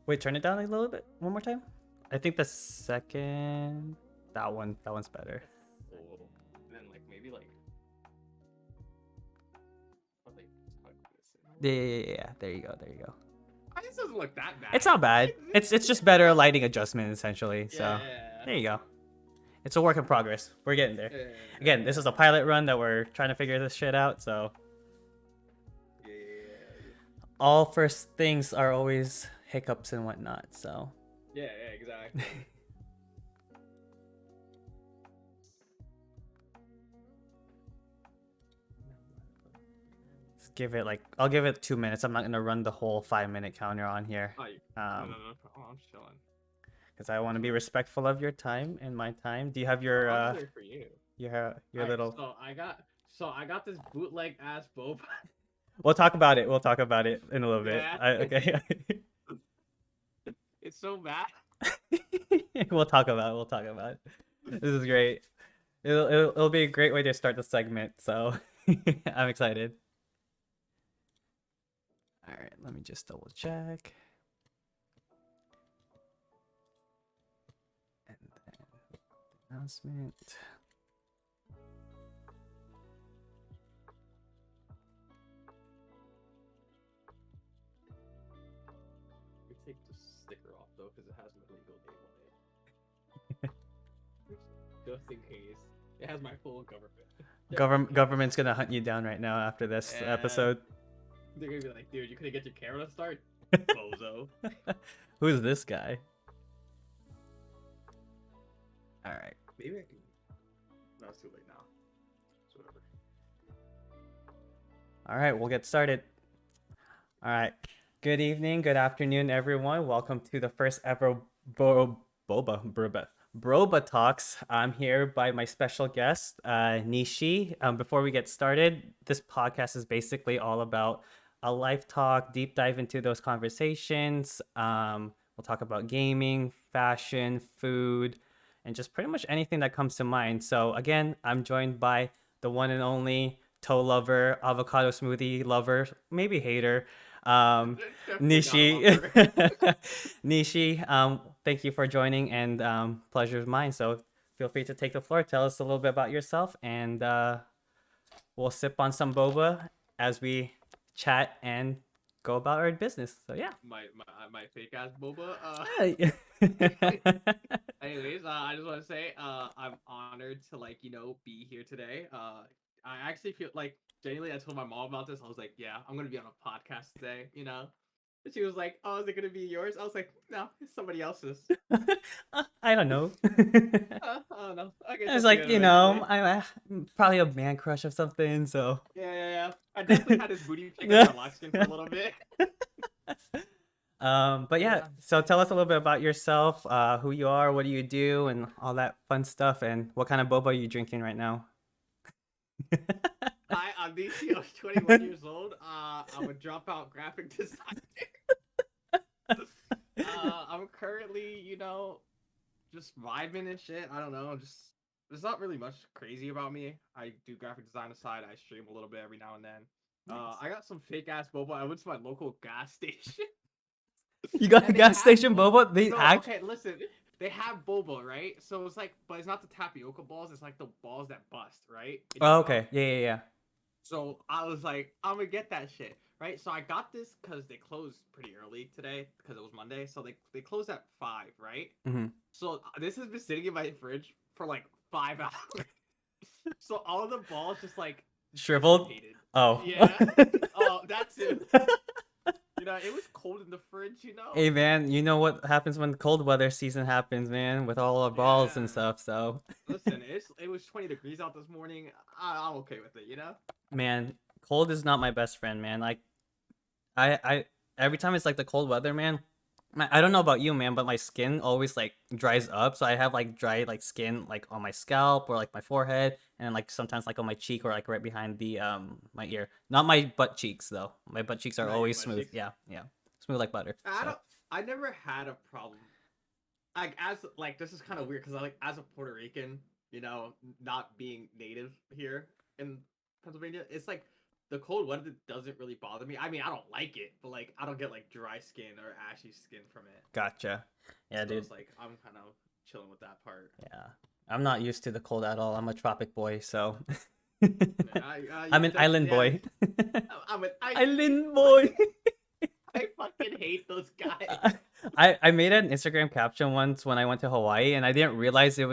Wait, turn it down a little bit. One more time. I think the second. That one's better. A little. And then like maybe like I'll, like tuck this in. Yeah. There you go. There you go. This doesn't look that bad. It's not bad. It's just better lighting adjustment essentially. So Yeah. there you go. It's a work in progress. We're getting there. Yeah. Again, this is a pilot run that we're trying to figure this shit out. So Yeah. all first things are always hiccups and whatnot. So Yeah, exactly. give it like I'll give it 2 minutes. I'm not gonna run the whole 5 minute counter on here. No, I'm chilling. Because I want to be respectful of your time and my time. Do you have your I'm there for you. your Alright, little? So I got this bootleg ass boba. We'll talk about it. We'll talk about it in a little bit. Yeah. Okay. It's so bad. We'll talk about it. We'll talk about it. This is great. It'll be a great way to start the segment. So I'm excited. All right, let me just double check. And then announcement. We take the sticker off though, because it has my legal name on it. Just in case. It has my full government. Government's gonna hunt you down right now after this Yeah. episode. They're gonna be like, dude, you couldn't get your camera to start? Bozo. Who's this guy? All right. Maybe I can. No, it's too late now. So whatever. All right, we'll get started. All right. Good evening, good afternoon, everyone. Welcome to the first ever Broba Talks. I'm here by my special guest, Nishi. Before we get started, this podcast is basically all about a life talk, deep dive into those conversations. We'll talk about gaming, fashion, food, and just pretty much anything that comes to mind. So again, I'm joined by the one and only toe lover, avocado smoothie lover, maybe hater, Nishi. Nishi, thank you for joining, and pleasure is mine. So feel free to take the floor. Tell us a little bit about yourself, and we'll sip on some boba as we chat and go about our business. So yeah. My fake ass boba. Anyways, I just want to say, I'm honored to be here today. I actually feel like genuinely, I told my mom about this. I was like, yeah, I'm gonna be on a podcast today. And she was like, oh, is it gonna be yours? I was like, no, it's somebody else's. I don't know. I don't know. Okay, It's like, I'm probably a man crush or something. So yeah. I definitely had his booty pick on my lock screen for a little bit. But yeah, so tell us a little bit about yourself, who you are, what do you do, and all that fun stuff, and what kind of boba are you drinking right now? Hi, I'm DC. I'm 21 years old. I'm a dropout graphic designer. I'm currently, just vibing and shit. I don't know. There's not really much crazy about me. I do graphic design aside. I stream a little bit every now and then. Nice. I got some fake ass boba. I went to my local gas station. You got a And they gas have station boba. boba? No, okay, listen. They have boba, right? So it's like, but it's not the tapioca balls. It's like the balls that bust, right? in your Oh, mouth. okay. Yeah. So I was like, I'm gonna get that shit, right? So I got this because they closed pretty early today because it was Monday. So they closed at 5, right? Mm-hmm. So this has been sitting in my fridge for like 5 hours. So all the balls just like Shriveled? dissipated. Oh. Yeah. Oh, that's it. It was cold in the fridge, Hey, man, you know what happens when the cold weather season happens, man, with all our balls and Yeah. stuff, so. Listen, it was 20 degrees out this morning. I'm okay with it, Man, cold is not my best friend, man. Like, I every time it's like the cold weather, man, I don't know about you, man, but my skin always like dries up. So I have like dry like skin like on my scalp or like my forehead, and like sometimes like on my cheek or like right behind the my ear. Not my butt cheeks though. My butt cheeks are Not your always butt smooth. cheeks? Yeah, smooth like butter. So. I never had a problem. This is kind of weird because as a Puerto Rican, not being native here in Pennsylvania, it's like the cold weather doesn't really bother me. I mean, I don't like it, but like I don't get like dry skin or ashy skin from it. Gotcha. Yeah, So dude. it's like I'm kind of chilling with that part. Yeah. I'm not used to the cold at all. I'm a tropic boy, so Yeah, I'm yeah, an island yeah. boy. I Island boy. I fucking hate those guys. I made an Instagram caption once when I went to Hawaii, and I didn't realize I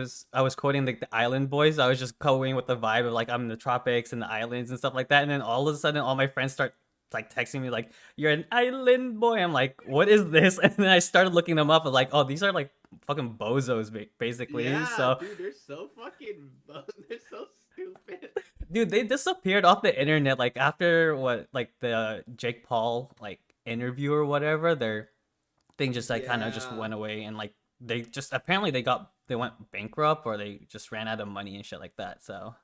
was quoting like the Island Boys. I was just going with the vibe of like I'm in the tropics and the islands and stuff like that. And then all of a sudden, all my friends start like texting me like, "You're an island boy." I'm like, "What is this?" And then I started looking them up. And like, oh, these are like fucking bozos, basically. Yeah, So, dude, they're so fucking they're so stupid. dude, they disappeared off the internet like after what like the Jake Paul like interview or whatever. Their thing just like kind of just Yeah. went away, and like they just apparently they went bankrupt or they just ran out of money and shit like that. So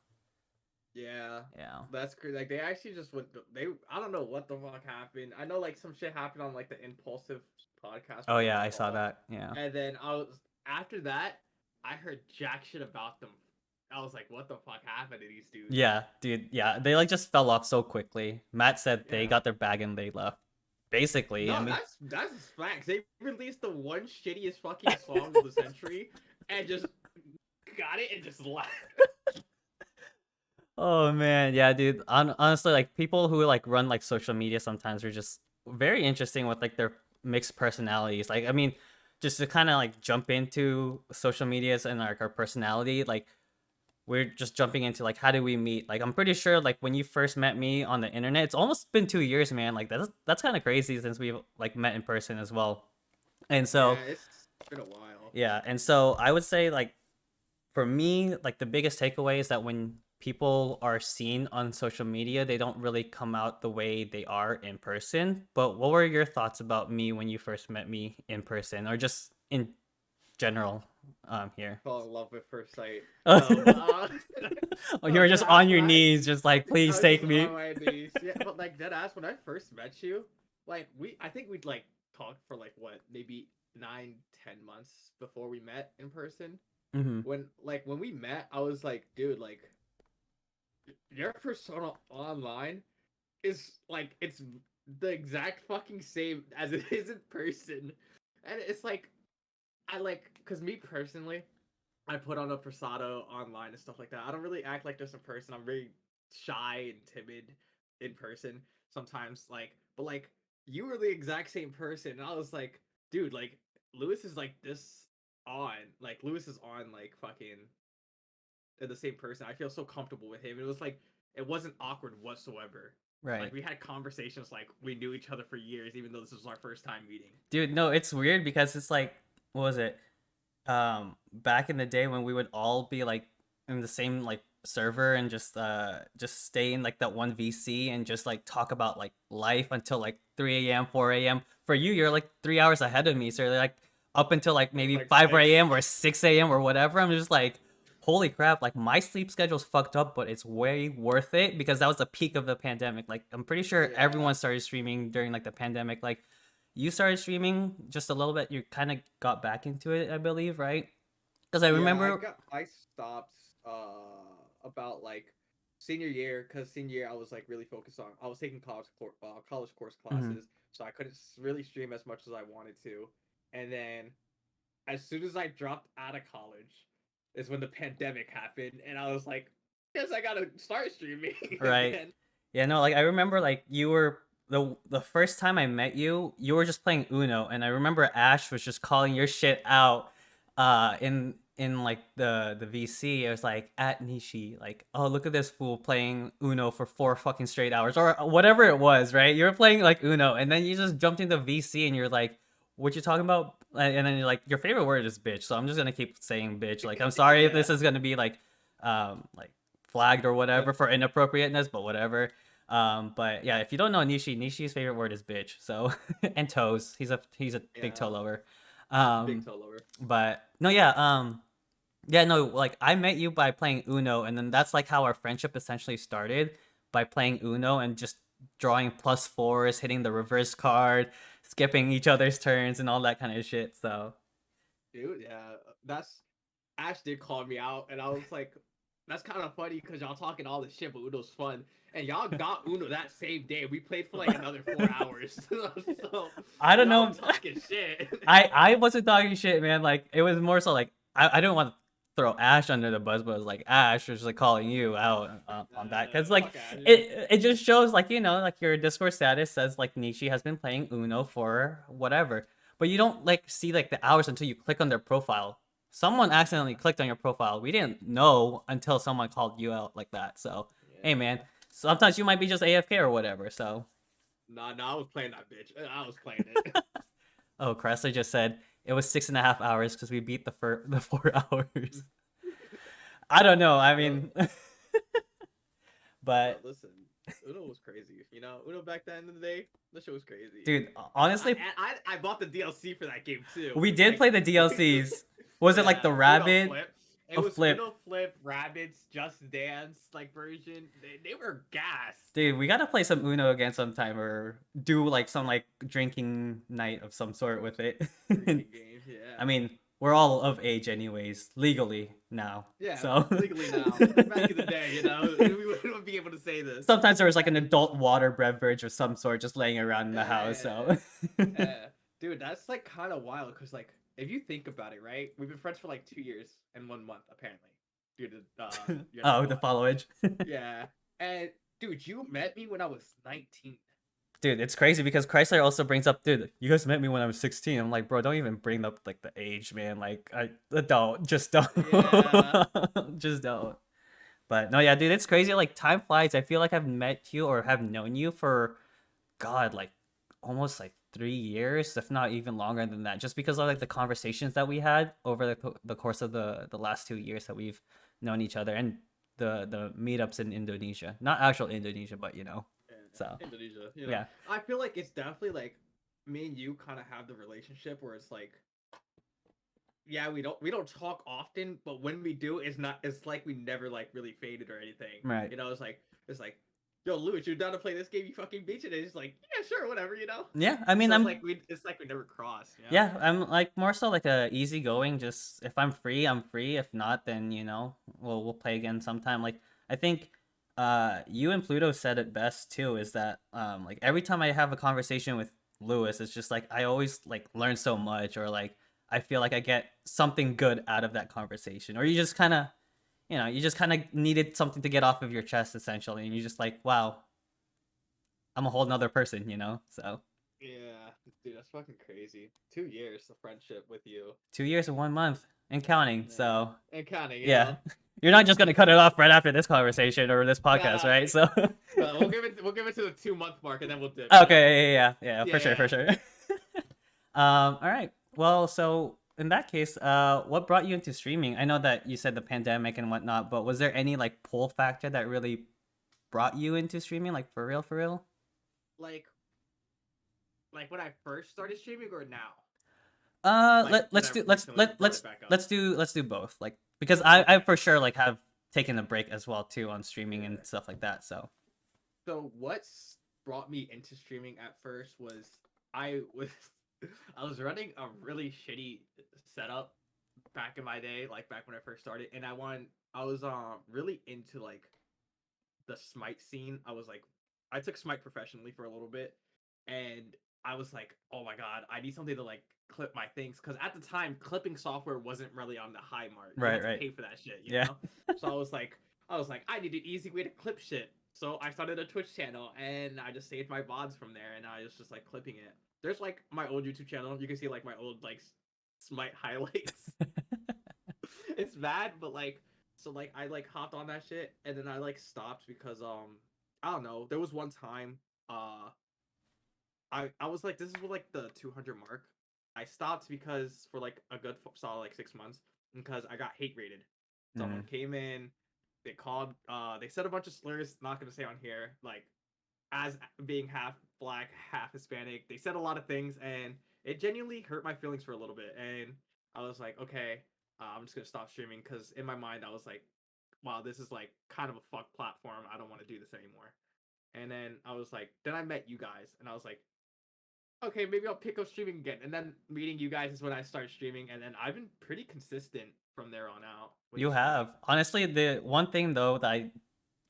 Yeah, yeah. that's crazy. Like they actually just went. They I don't know what the fuck happened. I know like some shit happened on like the Impulsive podcast, Oh whatever yeah, it's I saw called. that. Yeah. And then I was after that, I heard jack shit about them. I was like, what the fuck happened to these dudes? Yeah, dude. Yeah, they like just fell off so quickly. Matt said they Yeah. got their bag and they left. Basically, I No, mean, that's just facts. They released the one shittiest fucking song of the century and just got it and just left. oh man, yeah, dude. Honestly, like people who like run like social media sometimes are just very interesting with like their mixed personalities. Like, I mean, just to kind of like jump into social medias and like our personality, like we're just jumping into like how do we meet? Like I'm pretty sure like when you first met me on the internet, it's almost been 2 years, man. Like that's kind of crazy since we've like met in person as well. And so Yeah, it's been a while. yeah, and so I would say like for me, like the biggest takeaway is that when people are seen on social media, they don't really come out the way they are in person. But what were your thoughts about me when you first met me in person, or just in general here? Fall in love at first sight. Oh, No, but you no, were dead just ass. on your knees, just like, I please was take just on me. my knees. Yeah, but like dead ass. When I first met you, like I think we'd like talked for like what, maybe 9, 10 months before we met in person. Hmm. When we met, I was like, dude, like your persona online is like it's the exact fucking same as it is in person, and it's like I like because me personally, I put on a persona online and stuff like that. I don't really act like this in person. I'm very shy and timid in person sometimes. But like you were the exact same person, and I was like, dude, like Lewis is like this on, like Lewis is on like fucking the same person. I feel so comfortable with him. It was like it wasn't awkward whatsoever. Like Right. we had conversations like we knew each other for years, even though this was our first time meeting. Dude, no, it's weird because it's like, what was it? Back in the day when we would all be like in the same like server and just stay in like that one VC and just like talk about like life until like 3 a.m., 4 a.m. For you, you're like 3 hours ahead of me, so they're like up until like It was maybe like 5 six. a.m. or 6 a.m. or whatever. I'm just like, holy crap, like my sleep schedule's fucked up, but it's way worth it because that was the peak of the pandemic. Like I'm pretty sure Yeah. everyone started streaming during like the pandemic. Like you started streaming just a little bit. You kind of got back into it, I believe, right? Because I Yeah, remember. I stopped about like senior year because senior year I was like really focused on I was taking college course Mhm. classes, so I couldn't really stream as much as I wanted to. And then as soon as I dropped out of college is when the pandemic happened, and I was like, guess I gotta start streaming Right. again. Yeah, no, like I remember like you were the first time I met you, you were just playing Uno, and I remember Ash was just calling your shit out in like the VC. It was like at Nishi, like, oh look at this fool playing Uno for 4 fucking straight hours or whatever it was, right? You were playing like Uno, and then you just jumped into VC and you're like, what you talking about? And then you're like, your favorite word is bitch, so I'm just gonna keep saying bitch. Like, I'm sorry if Yeah. this is gonna be like flagged or But whatever for inappropriateness, but whatever. But yeah, if you don't know Nishi's favorite word is bitch. So and toes. He's a big toe yeah, lover. big Um, toe lover. but no, yeah, yeah, no, like I met you by playing Uno, and then that's like how our friendship essentially started by playing Uno and just drawing plus fours, hitting the reverse card, skipping each other's turns, and all that kind of shit. So Dude, yeah, that's Ash did call me out, and I was like, that's kind of funny because y'all talking all this shit, but Uno's fun, and y'all got Uno that same day. We played for like another 4 hours, so I don't y'all know. talking shit. I wasn't talking shit, man. Like it was more so like I didn't want to throw Ash under the bus, but it was like Ash was like calling you out on that because like Fuck Ash. it just shows like like your Discord status says like Nishi has been playing Uno for whatever, but you don't like see like the hours until you click on their profile. Someone accidentally clicked on your profile. We didn't know until someone called you out like that. So hey, man, Yeah. sometimes you might be just AFK or whatever. So Nah, I was playing that bitch. I was playing it. oh, Cressler just said it was 6.5 hours because we beat the 4 hours. I don't know. I Yo, mean, but but listen, Uno was crazy. You know, Uno back then in the day, the show was crazy. dude, I, honestly, I bought the DLC for that game too. we did Like, play the DLCs. Was it like the yeah, Uno rabbit, Flip. It a was flip? Uno Flip, Rabbits, Just Dance like version. They were gas. Dude, we gotta play some Uno again sometime, or do like some like drinking night of some sort with it. Drinking game, I yeah. mean, we're all of age anyways, legally now. Yeah, So legally now. Back in the day, we wouldn't be able to say this. sometimes there was like an adult water beverage of some sort just laying around in the house. Yeah. So Dude, that's like kind of wild because like if you think about it, right? We've been friends for like 2 years and 1 month apparently, due to your oh, the number. followage. Yeah, and dude, you met me when I was 19. Dude, it's crazy because Chrysler also brings up, dude, you guys met me when I was 16. I'm like, bro, don't even bring up like the age, man. Like, I don't, just don't, Yeah, just don't. But no, yeah, dude, it's crazy. Like, time flies. I feel like I've met you or have known you for, God, like almost like 3 years, if not even longer than that, just because of like the conversations that we had over the course of the last 2 years that we've known each other and the meetups in Indonesia, not actual Indonesia, but so Indonesia. yeah, I feel like it's definitely like me and you kind of have the relationship where it's like, yeah, we don't talk often, but when we do, it's like we never like really faded or anything. right. It's like, yo, Louis, you're down to play this game? You fucking beat it. And it's like, yeah, sure, whatever. Yeah, I mean, So it's like we never crossed. yeah, I'm like more so like a easygoing. Just if I'm free, I'm free. If not, then we'll play again sometime. Like I think, you and Pluto said it best too. Is that like every time I have a conversation with Lewis, it's just like I always like learn so much, or like I feel like I get something good out of that conversation, or you just kind of needed something to get off of your chest essentially, and you're just like, wow, I'm a whole nother person, So Yeah, dude, that's fucking crazy. 2 years of friendship with you. 2 years and 1 month and counting. Yeah, So and counting. yeah, you're not just gonna cut it off right after this conversation or this No, podcast, no, right? So no. We'll give it to the 2 month mark, and then we'll dip. okay, yeah, for Yeah, sure, for yeah. sure. All right. Well, so in that case, what brought you into streaming? I know that you said the pandemic and whatnot, but was there any like pull factor that really brought you into streaming, like for real, for real? Like, like when I first started streaming, or now? Like Let when let's I do recently brought it back up. let's do both. Like because I Okay. for sure like have taken a break as well too on streaming and Yeah. stuff like that. So So what's brought me into streaming at first was I was I was running a really shitty setup back in my day, like back when I first started, and I was really into like the Smite scene. I took Smite professionally for a little bit, and I was like, oh my god, I need something to like clip my things because at the time clipping software wasn't really on the high mark. You right, had to right, pay for that shit, yeah. So I was like, I need an easy way to clip shit. So I started a Twitch channel and I just saved my VODs from there and I was just like clipping it. There's like my old YouTube channel. You can see like my old like Smite highlights. It's bad, but like so like I like hopped on that shit and then I like stopped because I don't know. There was one time I was like this is like the 200 mark. I stopped because for like a good solid like 6 months because I got hate rated. Someone Mm, came in, they said a bunch of slurs. Not gonna say on here like as being half black, half Hispanic. They said a lot of things, and it genuinely hurt my feelings for a little bit. And I was like, okay, I'm just gonna stop streaming because in my mind I was like, wow, this is like kind of a fuck platform. I don't want to do this anymore. And then I was like, then I met you guys, and I was like, okay, maybe I'll pick up streaming again. And then meeting you guys is when I started streaming, and then I've been pretty consistent from there on out when You you're streaming. have. Honestly, the one thing though that I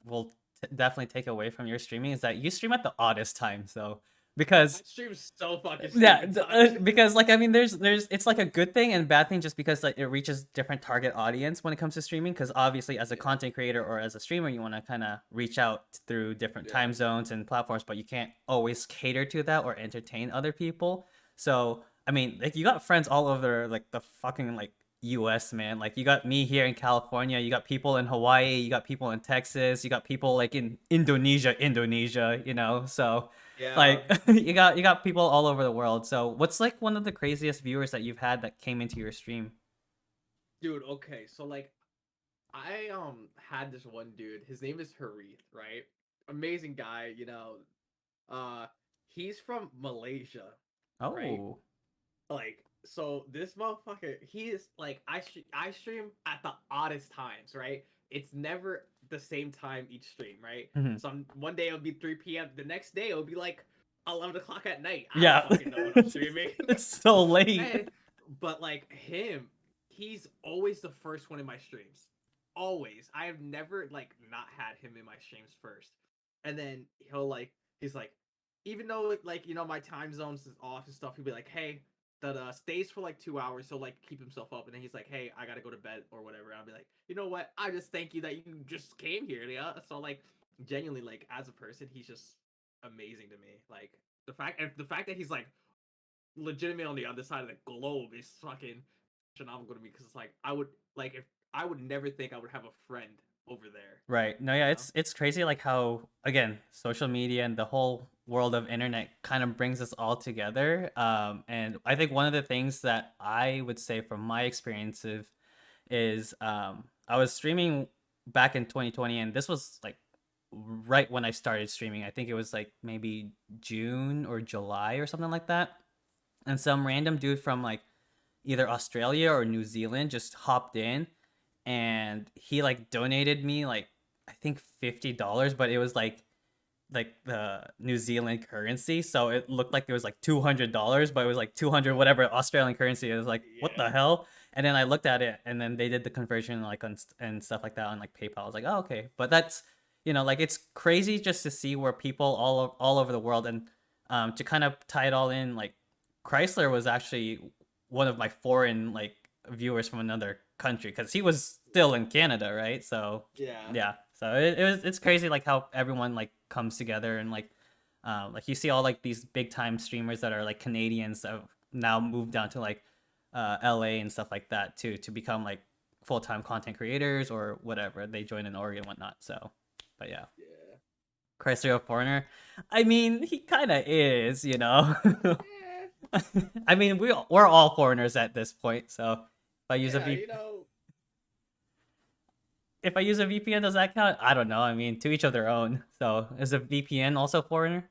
will definitely take away from your streaming is that you stream at the oddest time. So I because stream so fucking yeah, stupid times. because like I mean, there's it's like a good thing and bad thing just because like it reaches different target audience when it comes to streaming. Because obviously, as a Yeah, content creator or as a streamer, you want to kind of reach out through different yeah, time zones and platforms, but you can't always cater to that or entertain other people. So I mean, like you got friends all over like the fucking like US, man. Like you got me here in California, you got people in Hawaii, you got people in Texas, you got people like in Indonesia, you know. So yeah. like you got people all over the world. So what's like one of the craziest viewers that you've had that came into your stream? Dude, okay, so like I had this one dude. His name is Harith, right? Amazing guy, you know. Uh, he's from Malaysia, right? Oh. Like, so this motherfucker, he is like, I stream at the oddest times, right? It's never the same time each stream, right? Mhm. One day it'll be 3 p.m. The next day it'll be like 11 o'clock at night. I don't Yeah. fucking know when I'm streaming. It's so late. And but like him, he's always the first one in my streams. Always. I have never like not had him in my streams first. And then he's like, even though like my time zones is off and stuff, he'll be like, hey, that stays for like 2 hours, so like keep himself up, and then he's like, hey, I gotta go to bed or whatever. And I'll be like, you know what? I just thank you that you just came here, yeah. So like genuinely, like as a person, he's just amazing to me. Like the fact that he's like legitimately on the other side of the globe is fucking phenomenal to me because it's like I would like if I would never think I would have a friend over there, Right. No, yeah, you know? it's crazy like how again, social media and the whole world of internet kind of brings us all together. And I think one of the things that I would say from my experiences is I was streaming back in 2020 and this was like right when I started streaming. I think it was like maybe June or July or something like that. And some random dude from like either Australia or New Zealand just hopped in and he like donated me like I think $50, but it was like the New Zealand currency, so it looked like it was like $200, but it was like 200 whatever Australian currency. It was like what the Yeah. hell? And then I looked at it, and then they did the conversion like on and stuff like that on like PayPal. I was like, oh okay, but that's like it's crazy just to see where people all over the world and to kind of tie it all in like Chrysler was actually one of my foreign like viewers from another country because he was still in Canada, right? So Yeah. yeah, so it's crazy like how everyone like comes together and like you see all like these big time streamers that are like Canadians that have now moved down to like LA and stuff like that too to become like full time content creators or whatever. They join in Oregon and whatnot. So, but yeah, Yeah. Chrysler a foreigner. I mean, he kind of is, you know. Yeah. I mean, we're all foreigners at this point. So if I use a Yeah, V if I use a VPN, does that count? I don't know. I mean, to each of their own. So is a VPN also foreigner?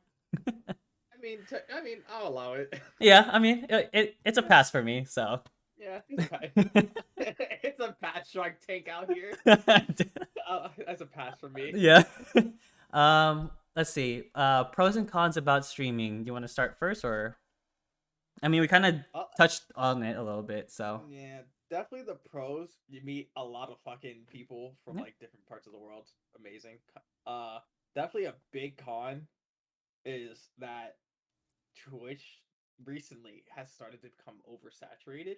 I'll allow it. Yeah, I mean, it's a Yeah, pass for me. So yeah, it's fine. It's a patch strike tank out here. That's a pass for me. yeah. Let's see. Pros and cons about streaming. Do you want to start first, or I mean, we kind of Uh, touched on it a little bit. So yeah, definitely the pros. You meet a lot of fucking people from yeah. like different parts of the world. Amazing. Uh, Definitely a big con is that Twitch recently has started to become oversaturated.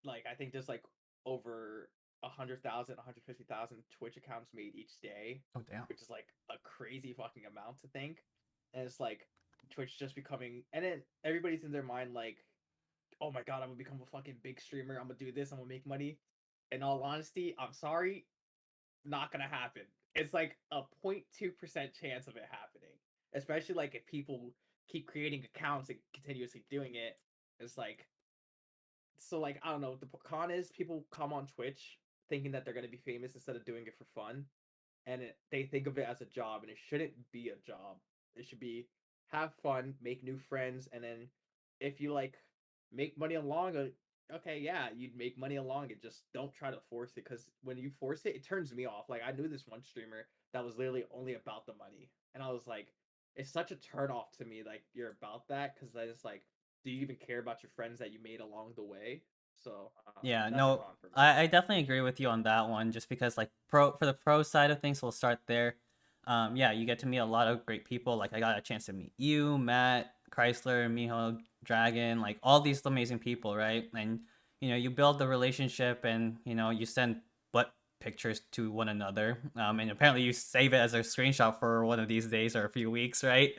Like I think there's like over 100,000, 150,000 Twitch accounts made each day, Oh damn. which is like a crazy fucking amount to think. And it's like Twitch just becoming, and then everybody's in their mind like, oh my god, I'm gonna become a fucking big streamer. I'm gonna do this. I'm gonna make money. In all honesty, I'm sorry, not gonna happen. It's like a 0.2% chance of it happening. Especially like if people keep creating accounts and continuously doing it. It's like like I don't know. The con is people come on Twitch thinking that they're gonna be famous instead of doing it for fun, and they think of it as a job, and it shouldn't be a job. It should be have fun, make new friends, and then if you like make money along it, okay, yeah, you'd make money along it. Just don't try to force it because when you force it, it turns me off. Like I knew this one streamer that was literally only about the money, and I was like, it's such a turn off to me. Like you're about that because then it's like, do you even care about your friends that you made along the way? So Yeah, that's a no, con for me. I definitely agree with you on that one. Just because like pro for the pro side of things, we'll start there. Yeah, you get to meet a lot of great people. Like I got a chance to meet you, Matt, Chrysler, Miho, Dragon, like all these amazing people, right? And you build the relationship, and you send butt pictures to one another. And apparently you save it as a screenshot for one of these days or a few weeks, right?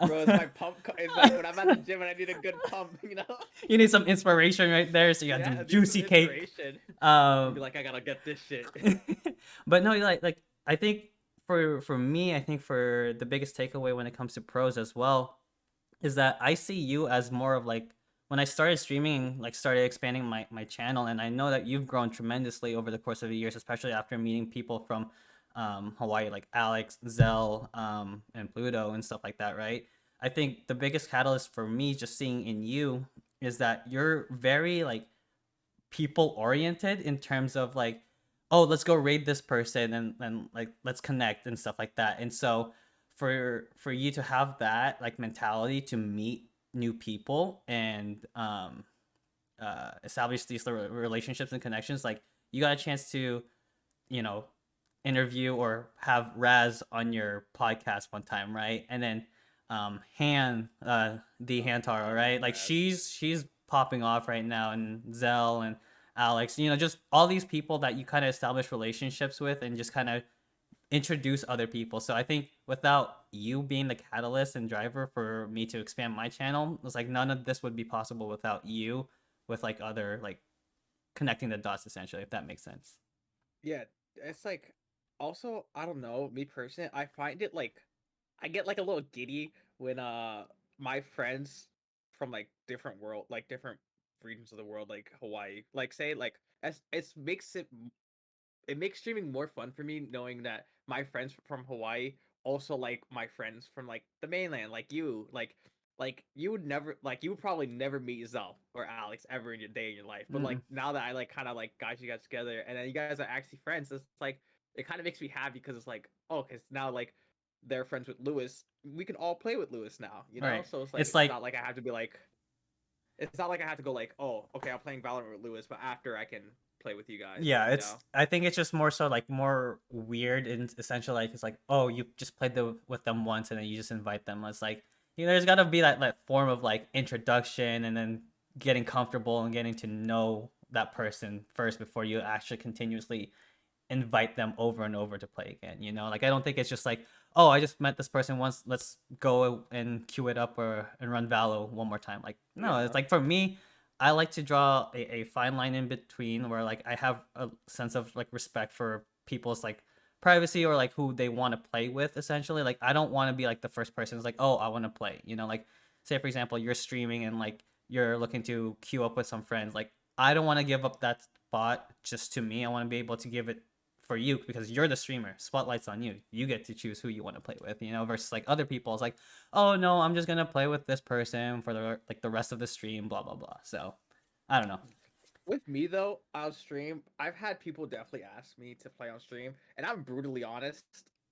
Bro, it's my pump. It's like when I'm at the gym and I need a good pump, you know? You need some inspiration right there, so you got to Yeah, do I need some juicy cake. inspiration. You'd be Um, like, I gotta get this shit. but no, like I think for me, I think for the biggest takeaway when it comes to pros as well is that I see you as more of like when I started streaming, like started expanding my channel, and I know that you've grown tremendously over the course of the years, especially after meeting people from Hawaii like Alex, Zell, and Pluto and stuff like that, right? I think the biggest catalyst for me just seeing in you is that you're very like people oriented in terms of like, oh, let's go raid this person and like let's connect and stuff like that. And so for you to have that like mentality to meet new people and establish these relationships and connections, like you got a chance to you know interview or have Raz on your podcast one time, right? And then Han, the Hantaro, I love right? Like Raz. she's popping off right now, and Zell and Alex, just all these people that you kind of establish relationships with and just kind of introduce other people. So I think without you being the catalyst and driver for me to expand my channel, it's like none of this would be possible without you with like other like connecting the dots essentially, if that makes sense. Yeah, it's like also I don't know, me personally, I find it like I get like a little giddy when my friends from like different world like different regions of the world like Hawaii like say like as it makes it makes streaming more fun for me knowing that my friends from Hawaii also like my friends from like the mainland, like you, like you would never like you would probably never meet Zal or Alex ever in your day in your life. But like Mm-mm. now that I like kind of like got you guys together and then you guys are actually friends, it's like it kind of makes me happy because it's like oh, because now like they're friends with Loowizz, we can all play with Loowizz now, you know. Right. So it's like It's like it's not like I have to go like oh okay I'm playing Valorant with Loowizz, but after I can play with you guys, yeah, you it's know. I think it's just more so like more weird and essential like it's like, oh, you just played with them once and then you just invite them. It's like there's gotta be that form of like introduction and then getting comfortable and getting to know that person first before you actually continuously invite them over and over to play again. Like I don't think it's just like, oh, I just met this person once, let's go and queue it up or and run Valo one more time. Like no, it's Yeah. like for me, I like to draw a fine line in between where like I have a sense of like respect for people's like privacy or like who they want to play with essentially. Like I don't want to be like the first person who's like, oh, I want to play. Like say for example you're streaming and like you're looking to queue up with some friends. Like I don't want to give up that spot just to me. I want to be able to give it for you because you're the streamer. Spotlight's on you. You get to choose who you want to play with, versus like other people. It's like, oh no, I'm just gonna play with this person for the rest of the stream, blah blah blah. So I don't know. With me though, on stream, I've had people definitely ask me to play on stream, and I'm brutally honest.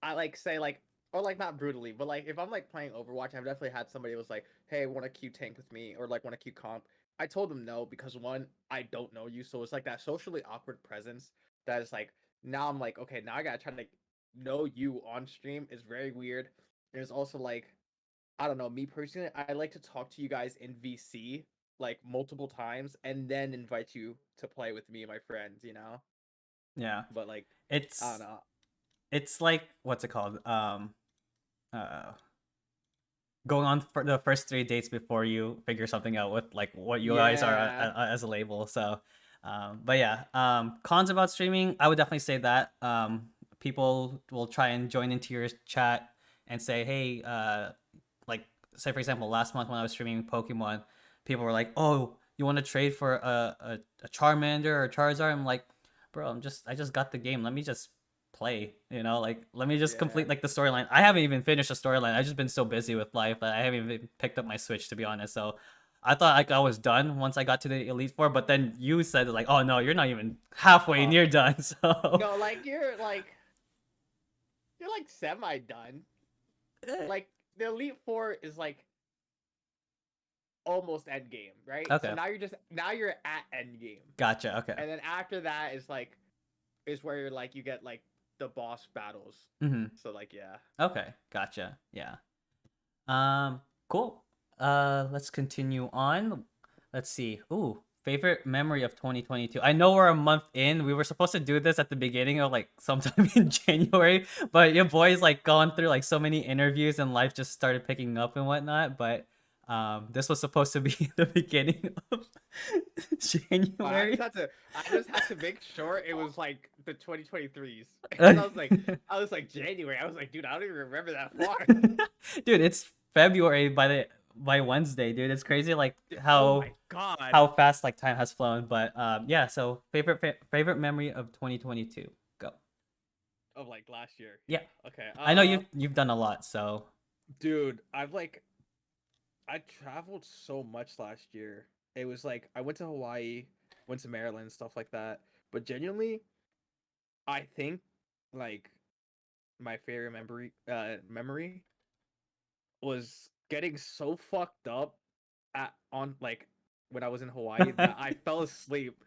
I like say like, or like not brutally, but like if I'm like playing Overwatch, I've definitely had somebody who was like, "Hey, want to queue tank with me?" or like want to queue comp. I told them no because one, I don't know you, so it's like that socially awkward presence that is like now I'm like, okay, now I gotta try to know you on stream is very weird. And it's also like I don't know, me personally, I like to talk to you guys in VC like multiple times and then invite you to play with me and my friends, you know? Yeah, But like I don't it's know. it's like what's it called? Uh, Going on for the first 3 dates before you figure something out with like what you guys are Yeah. as a label. So, but yeah, cons about streaming, I would definitely say that people will try and join into your chat and say, hey, like say for example, last month when I was streaming Pokemon, people were like, oh, you want to trade for a Charmander or Charizard? I'm like, bro, I just got the game. Let me just play, like let me just Yeah. complete like the storyline. I haven't even finished the storyline. I've just been so busy with life that I haven't even picked up my Switch, to be honest. So I thought like I was done once I got to the Elite Four, but then you said like, oh no, you're not even halfway Uh near done. So no, you're like semi done. Like the Elite Four is like almost end game, right? So Okay. now you're at end game, Gotcha. Okay. and then after that is where you're like you get like the boss battles. Mm-hmm. So like yeah. Okay. Gotcha. Yeah. Cool. Let's continue on. Let's see. Ooh, favorite memory of 2022. I know we're a month in. We were supposed to do this at the beginning of like sometime in January, but your boy's like gone through like so many interviews and life just started picking up and whatnot. But this was supposed to be the beginning of January. I just had to make sure it was like the 2023s. Because I was like January. I was like, dude, I don't even remember that far. Dude, it's February by Wednesday, dude. It's crazy like Oh my god. how fast like time has flown. But yeah, so favorite memory of 2022. Go. Of like last year. Yeah. Okay. I know you've done a lot, so Dude, I traveled so much last year. It was like I went to Hawaii, went to Maryland, stuff like that. But genuinely, I think like my favorite memory was getting so fucked up at on like when I was in Hawaii that I fell asleep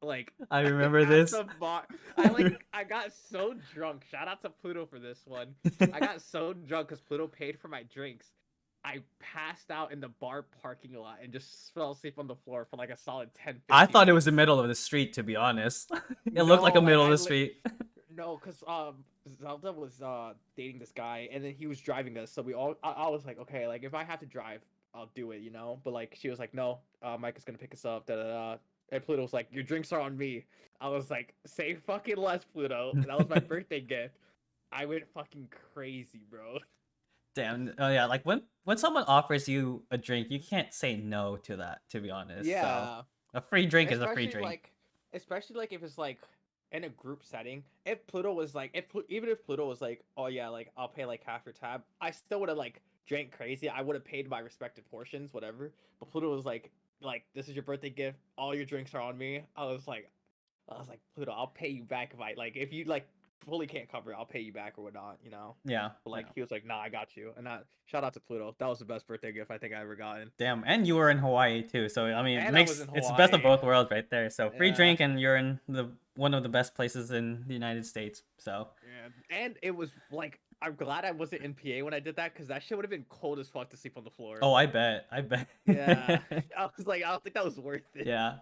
like I remember at this. the bar. I got so drunk. Shout out to Pluto for this one. I got so drunk because Pluto paid for my drinks. I passed out in the bar parking lot and just fell asleep on the floor for like a solid 10, I 15 thought it was the minutes. middle of the street, to be honest. It looked No, like a like middle of the street. no, because Zelda was dating this guy and then he was driving us. So I was like, okay, like if I have to drive, I'll do it, you know. But like she was like, no, Mike is gonna pick us up. Da da da. And Pluto was like, your drinks are on me. I was like, say fucking less, Pluto. That was my birthday gift. I went fucking crazy, bro. Damn. Oh yeah, like when someone offers you a drink, you can't say no to that, to be honest. So Yeah, a free drink is a free especially drink. like especially like if it's like in a group setting. If Pluto was like even if Pluto was like, oh yeah, like I'll pay like half your tab, I still would have like drank crazy. I would have paid my respective portions, whatever. But Pluto was like this is your birthday gift. All your drinks are on me. I was like Pluto, I'll pay you back if you like fully can't cover it, I'll pay you back or whatnot, you know. Yeah. But Yeah. like he was like, nah, I got you. And that shout out to Pluto. That was the best birthday gift I think I ever gotten. Damn, and you were in Hawaii too, so I mean, And I was in it's the best of Hawaii. both worlds right there. So free Yeah. drink, and you're in the one of the best places in the United States. So Yeah, and it was like I'm glad I wasn't in PA when I did that because that shit would have been cold as fuck to sleep on the floor. oh, I bet. Yeah, I was like, I don't think that was worth it. Yeah,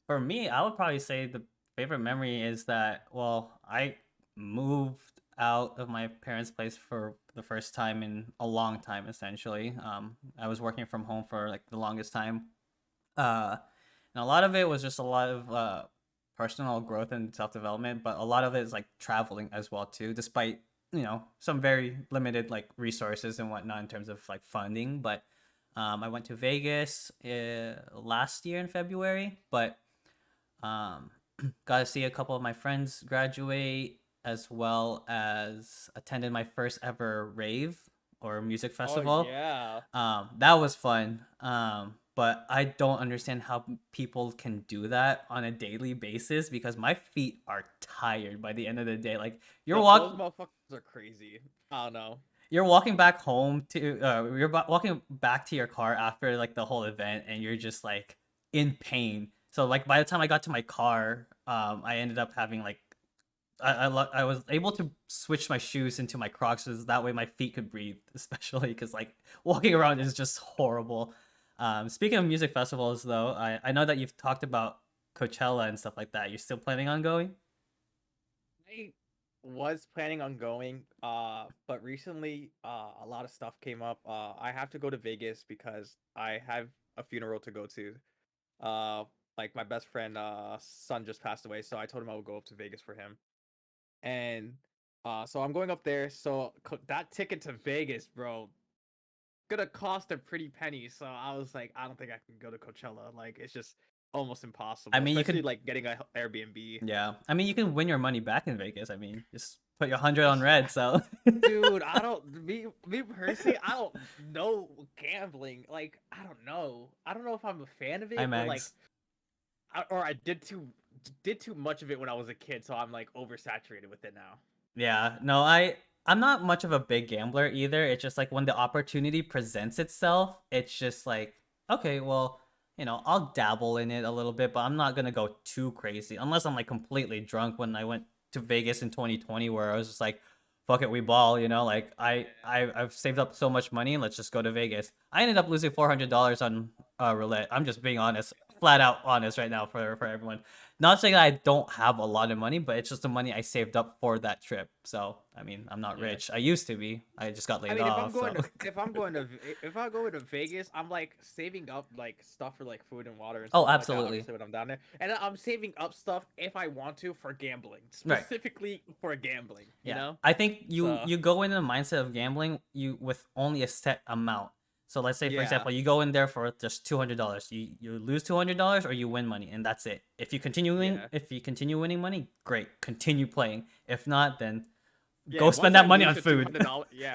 for me, I would probably say the favorite memory is that well, I moved out of my parents' place for the first time in a long time. Essentially, I was working from home for like the longest time. Uh, and a lot of it was just a lot of personal growth and self development, but a lot of it is like traveling as well too, despite some very limited like resources and whatnot in terms of like funding. But I went to Vegas last year in February, but um, got to see a couple of my friends graduate as well as attended my first ever rave or music Oh festival. yeah, That was fun. But I don't understand how people can do that on a daily basis because my feet are tired by the end of the day. Like those motherfuckers are crazy. I don't know. you're walking back home to walking back to your car after like the whole event, and you're just like in pain. So like by the time I got to my car, I ended up having like I was able to switch my shoes into my Crocs, so that way my feet could breathe, especially because like walking around is just horrible. Speaking of music festivals, though, I know that you've talked about Coachella and stuff like that. You're still planning on going? I was planning on going, but recently, a lot of stuff came up. I have to go to Vegas because I have a funeral to go to. Uh, like my best friend, son just passed away, so I told him I would go up to Vegas for him. And so I'm going up there. So that ticket to Vegas, bro, gonna cost a pretty penny. So I was like, I don't think I can go to Coachella. Like it's just almost I impossible, mean, you especially could, like getting a Airbnb. yeah. I mean, you can win your money back in Vegas. I mean, just put your 100 on red. So Dude, I don't me personally, I don't know gambling. Like I don't know. I don't know if I'm a fan of it or like IMAX. or I did too much of it when I was a kid, so I'm like oversaturated with it now. Yeah, no, I'm not much of a big gambler either. It's just like when the opportunity presents itself, it's just like Okay, well, I'll dabble in it a little bit, but I'm not gonna go too crazy unless I'm like completely drunk. When I went to Vegas in 2020, where I was just like, "Fuck it, we ball," like I've saved up so much money, let's just go to Vegas. I ended up losing $400 on roulette. I'm just being honest, flat out honest right now for everyone. Not saying I don't have a lot of money, but it's just the money I saved up for that trip. So I mean, I'm not Yeah. rich. I used to be. I just got I laid mean, off. So if I'm going to Vegas, I'm like saving up like stuff for like food and water and oh, stuff like that. absolutely, Obviously, when I'm down there, and I'm saving up stuff if I want to for gambling, right. specifically for gambling. You Yeah, know, I think you so you go in the mindset of gambling you with only a set amount. So let's say, for yeah, example, you go in there for just $200. You lose $200 or you win money, and that's it. yeah, If you continue winning money, great, continue playing. If not, then yeah. go spend that money on food.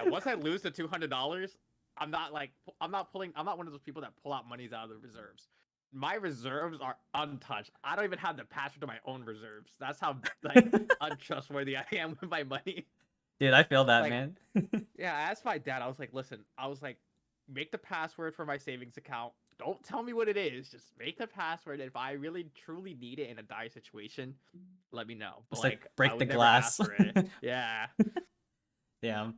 Once I lose the $200, I'm not like I'm not one of those people that pull out monies out of the reserves. My reserves are untouched. I don't even have the password to my own reserves. That's how like untrustworthy I am with my money. Dude, I feel that, Like man. yeah, I asked my dad. I was like, listen, make the password for my savings account. Don't tell me what it is. Just make the password. If I really truly need it in a dire situation, let me know. But Just like like, I break the would never ask glass. for it. Yeah. Damn.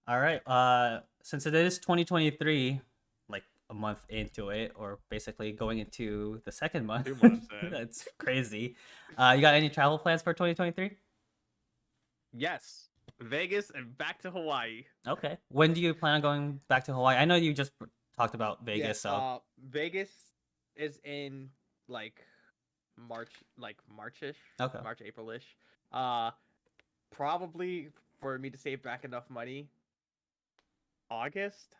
All right. Since it is 2023, like a month into it, or basically going into the second month, 2 months in. that's crazy. You got any travel plans for 2023? Yes. Vegas and back to Hawaii. Okay. When do you plan on going back to Hawaii? I know you just talked about Vegas, Yes. so Vegas is in like March, like Marchish, okay. March, Aprilish. Uh, Probably for me to save back enough money, August.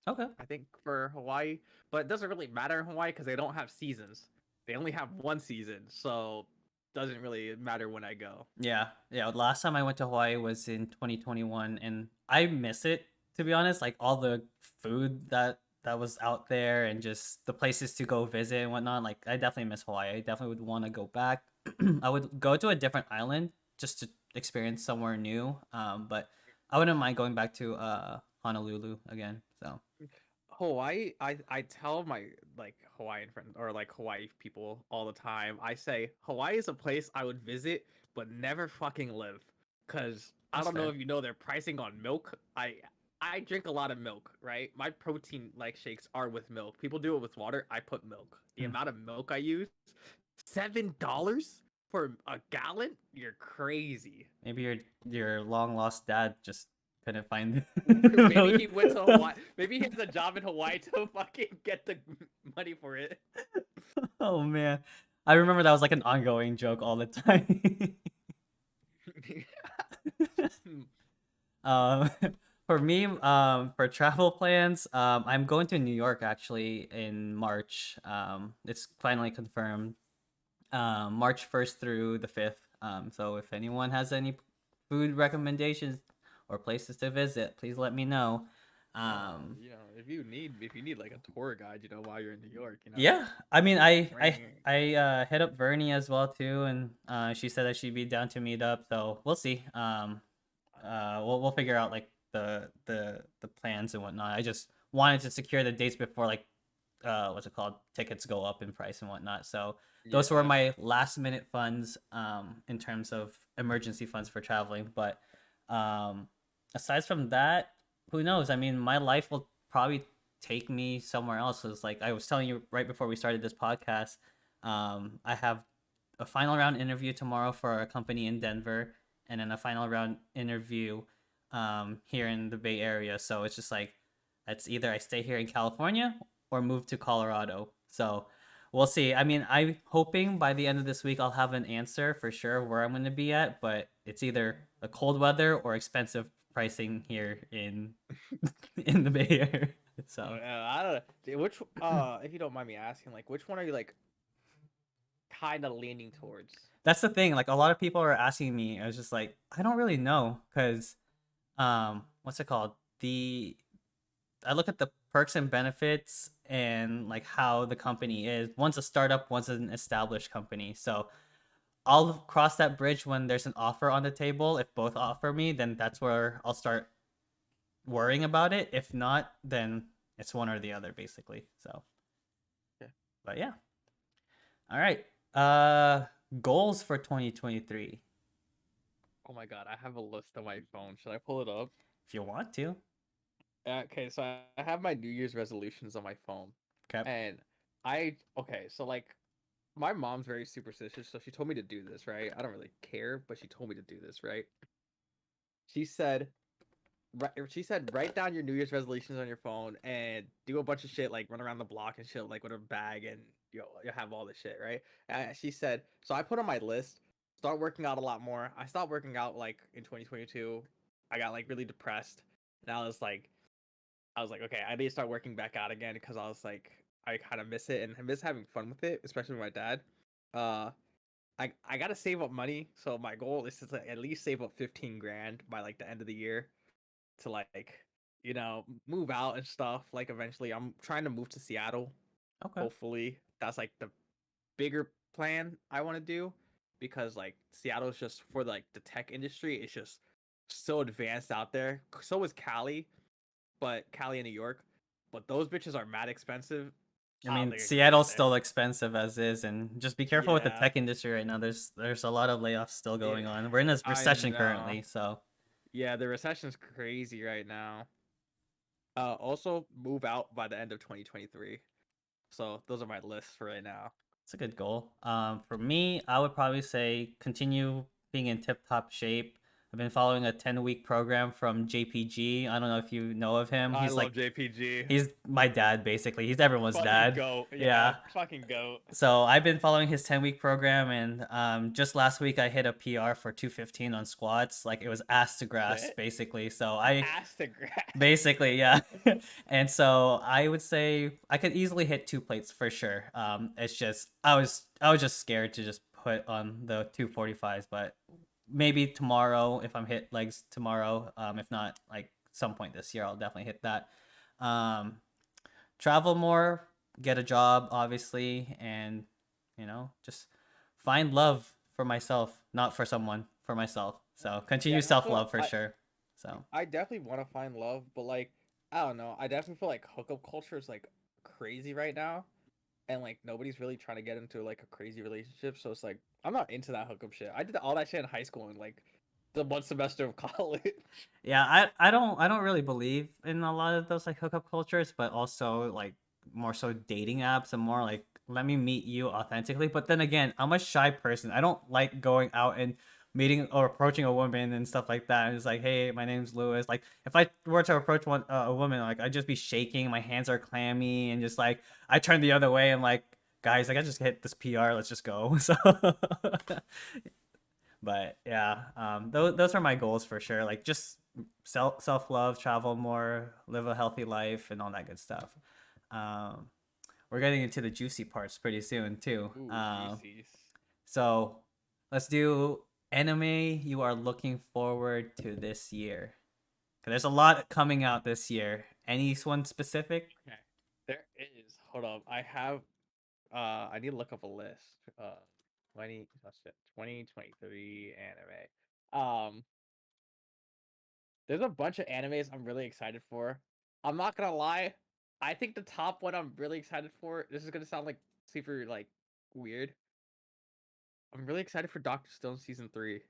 Okay. I think for Hawaii, but it doesn't really matter in Hawaii because they don't have seasons. They only have one season, so doesn't really matter when I go. Yeah. Yeah. Last time I went to Hawaii was in 2021, and I miss it, to be honest. Like all the food that was out there and just the places to go visit and whatnot. Like I definitely miss Hawaii. I definitely would want to go back. I would go to a different island just to experience somewhere new. But I wouldn't mind going back to Honolulu again. So Hawaii, I tell my like Hawaiian friends or like Hawaii people all the time. I say Hawaii is a place I would visit but never fucking live cuz I that's don't know fair. if you know their pricing on milk. I drink a lot of milk, right? My protein like shakes are with milk. People do it with water. I put milk. The Hmm. amount of milk I use, $7 for a gallon? You're crazy. Maybe your long lost dad just couldn't find Maybe milk. he went to Hawaii. Maybe he has a job in Hawaii to fucking get the money for it. Oh man, I remember that was like an ongoing joke all the time. um, for me, for travel plans, I'm going to New York actually in March. It's finally confirmed. March 1st through the 5th. So if anyone has any food recommendations or places to visit, please let me know. Um, If you need like a tour guide, while you're in New York, Yeah, I mean, I I ring. I hit up Vernie as well too, and she said that she'd be down to meet up. So we'll see. We'll figure out like the plans and whatnot. I just wanted to secure the dates before like what's it called, tickets go up in price and whatnot. So those were Yeah. my last minute funds in terms of emergency funds for traveling. But um aside from that, who knows? I mean, my life will probably take me somewhere else. Cause like I was telling you right before we started this podcast, I have a final round interview tomorrow for a company in Denver, and then a final round interview here in the Bay Area. So it's just like it's either I stay here in California or move to Colorado. So we'll see. I mean, I'm hoping by the end of this week I'll have an answer for sure where I'm going to be at, but it's either the cold weather or expensive pricing here in in the Bay Area. So I don't know. Which if you don't mind me asking, like which one are you like kind of leaning towards? that's the thing. Like a lot of people are asking me. I was just like, I don't really know because what's it called? The I look at the perks and benefits and like how the company is. One's a startup, one's an established company. So I'll cross that bridge when there's an offer on the table. If both offer me, then that's where I'll start worrying about it. If not, then It's one or the other basically. So, Yeah. but yeah. All right. Goals for 2023 Oh my god, I have a list on my phone. Should I pull it up? if you want to. Okay, so I have my New Year's resolutions on my phone, Okay. and okay, so like my mom's very superstitious, so she told me to do this, right? I don't really care, but she told me to do this, right? She said, write down your New Year's resolutions on your phone and do a bunch of shit like run around the block and shit like with a bag and you have all this shit, right? She said, so I put on my list, start working out a lot more. I stopped working out like in 2022. I got like really depressed, and I was like, okay, I need to start working back out again because I was like, I kind of miss it and I miss having fun with it, especially with my dad. Uh, I gotta save up money, so my goal is to like, at least save up 15 grand by like the end of the year to like, move out and stuff. Like eventually, I'm trying to move to Seattle. Okay. Hopefully, that's like the bigger plan I want to do because like Seattle is just for like the tech industry. It's just so advanced out there. So is Cali, but Cali and New York. But those bitches are mad expensive. I I don't mean, think I can make it Seattle's there. still expensive as is, and just be careful with the Yeah, tech industry right now. There's a lot of layoffs still yeah, going on. We're in a I recession know. currently, so Yeah, the recession's crazy right now. Also move out by the end of 2023. So those are my lists for right now. it's a good goal. For me, I would probably say continue being in tip-top shape. I've been following a 10-week program from JPG. I don't know if you know of him. I love JPG. He's my dad basically. He's everyone's Fucking dad. goat. Yeah, Yeah. fucking goat. So I've been following his 10-week program, and just last week I hit a PR for 215 on squats. Like it was ass to grass Shit. basically. So I Instagram. basically, yeah. And so I would say I could easily hit two plates for sure. It's just I was just scared to just put on the 245s, but maybe tomorrow if I'm hit legs tomorrow. If not, like some point this year, I'll definitely hit that. Um, Travel more, get a job, obviously, and just find love for myself, not for someone, for myself. So Yeah, continue that's self what love for sure. So I definitely want to find love, but like I don't know. I definitely feel like hookup culture is like crazy right now, and like nobody's really trying to get into like a crazy relationship. So it's like I'm not into that hookup shit. I did all that shit in high school and like the one semester of college. yeah, I don't really believe in a lot of those like hookup cultures, but also like more so dating apps and more like let me meet you authentically. But then again, I'm a shy person. I don't like going out and meeting or approaching a woman and stuff like that. And it's like, hey, my name's Loowizz. Like if I were to approach a woman, like I'd just be shaking, my hands are clammy, and just like I turn the other way and like, guys, like I just hit this PR, let's just go. So but yeah, those are my goals for sure. Like just self love, travel more, live a healthy life, and all that good stuff. Um, we're getting into the juicy parts pretty soon too. Ooh, juicy. So let's do anime you are looking forward to this year. 'Cause there's a lot coming out this year. Any one specific? Okay. There is. Hold up. I have I need to look up a list. 20 oh shit, 2023 anime. There's a bunch of animes I'm really excited for. I'm not gonna lie. I think the top one I'm really excited for, this is gonna sound like super like weird. I'm really excited for Doctor Stone season 3.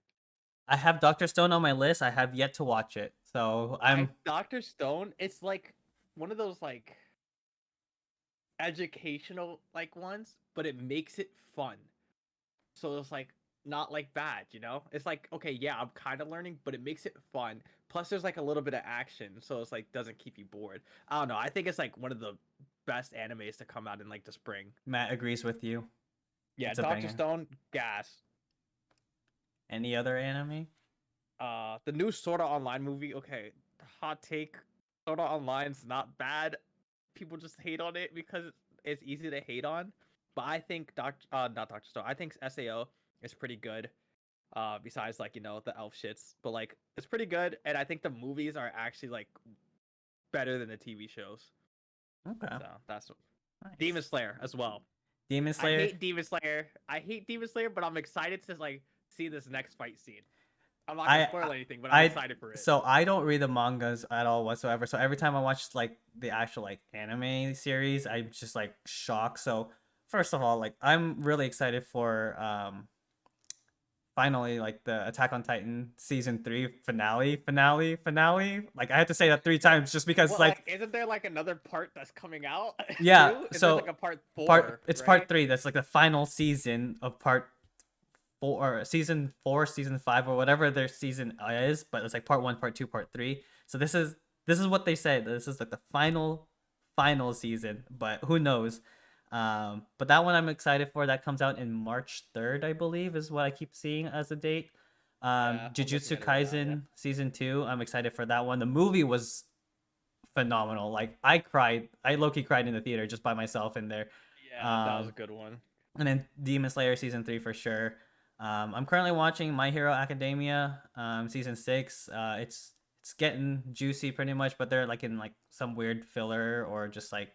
I have Doctor Stone on my list. I have yet to watch it, so I I'm Doctor Stone, it's like one of those like educational like ones, but it makes it fun. So it's like not like bad, you know? It's like, okay, yeah, I'm kind of learning, but it makes it fun. Plus there's like a little bit of action, so it's like doesn't keep you bored. I don't know. I think it's like one of the best animes to come out in like the spring. Matt agrees with you. Yeah, It's a Doctor banger. Stone, gas. Any other anime? The new Sword Art Online movie, okay, hot take. Sword Art Online's not bad. People just hate on it because it's easy to hate on. But I think not Doctor Stone. I think SAO is pretty good. Besides like the elf shits, but like it's pretty good, and I think the movies are actually like better than the TV shows. Okay, So that's Demon nice. Slayer as well. Demon I Slayer. hate Demon Slayer. I hate Demon Slayer, but I'm excited to like see this next fight scene. I'm not gonna I spoil anything, but I'm I excited for it. so I don't read the mangas at all whatsoever. So every time I watch like the actual like anime series, I'm just like shocked. So first of all, like I'm really excited for finally like the Attack on Titan season 3 finale. Like I had to say that 3 times just because Well, like like, isn't there like another part that's coming out yeah, too? Is there like so a part part 4, it's right? part 3. That's like the final season of part 4 or season 4, season 5 or whatever their season is, but it's like part 1, part 2, part 3. So this is what they said. This is like the final season, but who knows? But that one I'm excited for. That comes out in March 3rd, I believe, is what I keep seeing as a date. Yeah, I'm looking Jujutsu at it right now. Yeah. Kaisen season 2. I'm excited for that one. The movie was phenomenal. Like I cried. I low key cried in the theater just by myself in there. Yeah, that was a Um, good one. and then Demon Slayer season 3 for sure. I'm currently watching My Hero Academia season 6. It's getting juicy pretty much, but they're like in like some weird filler or just like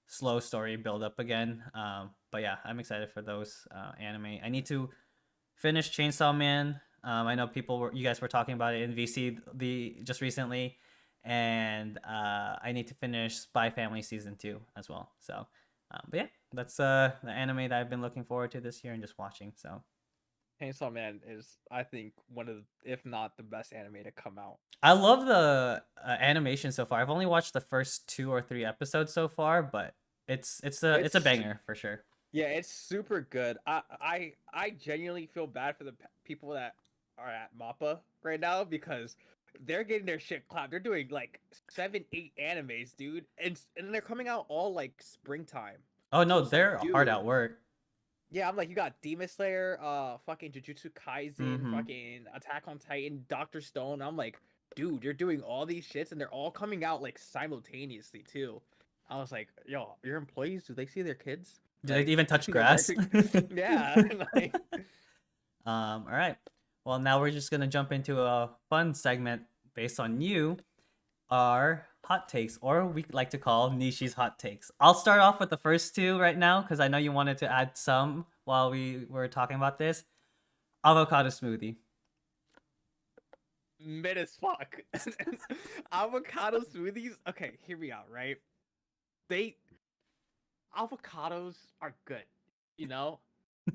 slow story build up again. But yeah, I'm excited for those anime. I need to finish Chainsaw Man. I know you guys were talking about it in VC the just recently, and I need to finish Spy Family season 2 as well. So, but yeah, that's the anime that I've been looking forward to this year and just watching. So Chainsaw Man is, I think, one of, if not the best anime to come out. I love the animation so far. I've only watched the first 2 or 3 episodes so far, but it's a It's banger for sure. Yeah, it's super good. I genuinely feel bad for the people that are at Mappa right now because they're getting their shit clapped. They're doing like 7, 8 animes, dude, and they're coming out all like springtime. Oh So no, it's like, they're hard dude, at work. yeah, I'm like, you got Demon Slayer, fucking Jujutsu Kaisen, Mm-hmm. fucking Attack on Titan, Doctor Stone. I'm like, dude, you're doing all these shits and they're all coming out like simultaneously too. I was like, yo, your employees, do they see their kids? Do they Like, even touch they're grass? working. Yeah, like, All right. Well, now we're just gonna jump into a fun segment based on you, our hot takes, or we like to call Nishi's hot takes. I'll start off with the first two right now because I know you wanted to add some while we were talking about this. Avocado smoothie. mid as fuck. Avocado smoothies. Okay, hear me out, right? They avocados are good, you know,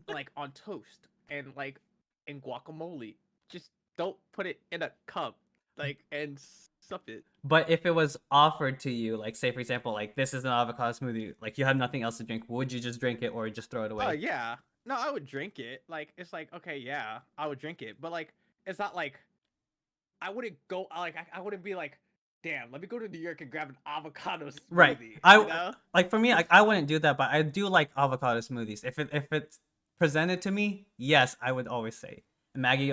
like on toast and like in guacamole. Just don't put it in a cup, like, and stuff it. But if it was offered to you, like say for example, like this is an avocado smoothie, like you have nothing else to drink, would you just drink it or just throw it Oh away? yeah, no, I would drink it. Like, it's like, okay, yeah, I would drink it, but like, it's not like I wouldn't go. Like, I wouldn't be like, damn, let me go to New York and grab an avocado Right. smoothie. You I know? like for me, like I wouldn't do that, but I do like avocado smoothies. If it's presented to me, yes, I would always say. Maggie,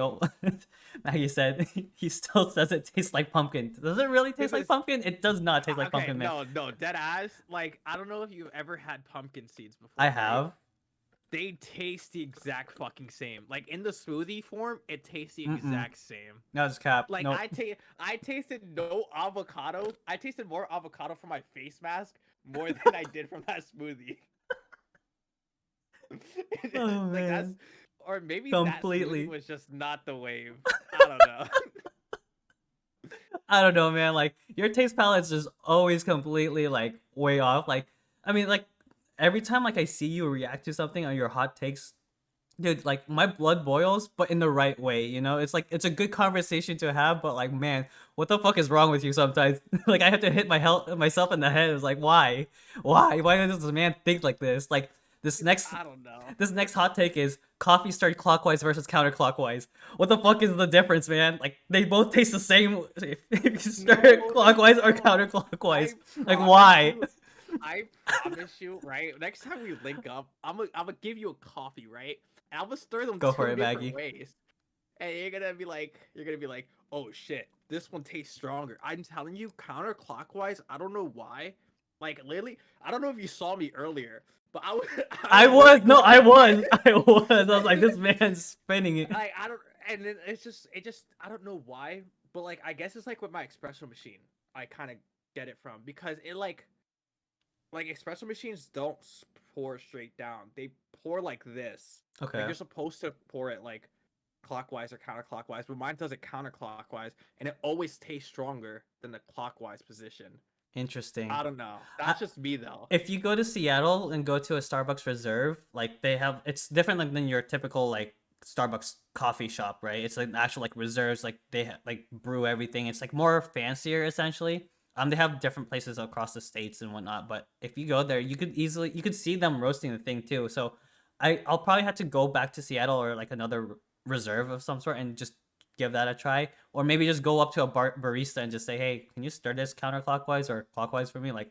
Maggie said he still says it tastes like pumpkin. Does it really taste like Because pumpkin? It does not taste like okay, pumpkin, man. no, dead ass. Like, I don't know if you've ever had pumpkin seeds before, I right? have. They taste the exact fucking same. Like, in the smoothie form, it tastes the Mm-mm. exact same. No, it's cap. Like, Nope. I tasted no avocado. I tasted more avocado from my face mask more than I did from that smoothie. Oh Like, that's, man. or maybe that smoothie Completely. was just not the wave. I don't know. I don't know, man. Like your taste palate's just always completely like way off. Like, I mean, like every time like I see you react to something on your hot takes, dude, like my blood boils, but in the right way. You know, it's like it's a good conversation to have, but like, man, what the fuck is wrong with you sometimes? Like, I have to hit myself in the head. It's like, why does this man think like this? Like, this next I don't know. this next hot take is coffee stirred clockwise versus counterclockwise. What the fuck is the difference, man? Like they both taste the same if you stir it No, clockwise or no. counterclockwise. I Like promise why? you- I promise you, right? Next time we link up, I'm gonna give you a coffee, right? And I'm gonna stir them Go two for it, different Maggie. ways. And you're gonna be like, oh shit, this one tastes stronger. I'm telling you, counterclockwise. I don't know why. Like, literally, I don't know if you saw me earlier, but I was. I was no, I was. I was. I was like, this man's spinning it. Like, I don't, and then I don't know why, but like, I guess it's like with my espresso machine. I kind of get it from because it like espresso machines don't pour straight down. They pour like this. Like Okay. you're supposed to pour it like clockwise or counterclockwise, but mine does it counterclockwise, and it always tastes stronger than the clockwise position. Interesting. I don't know. I, That's just me though. if you go to Seattle and go to a Starbucks Reserve, like they have, it's different like than your typical like Starbucks coffee shop, right? It's like actual like reserves, like they like brew everything. It's like more fancier essentially. They have different places across the states and whatnot, but if you go there, you could see them roasting the thing too. So I'll probably have to go back to Seattle or like another reserve of some sort and just give that a try, or maybe just go up to a barista and just say, hey, can you stir this counterclockwise or clockwise for me? Like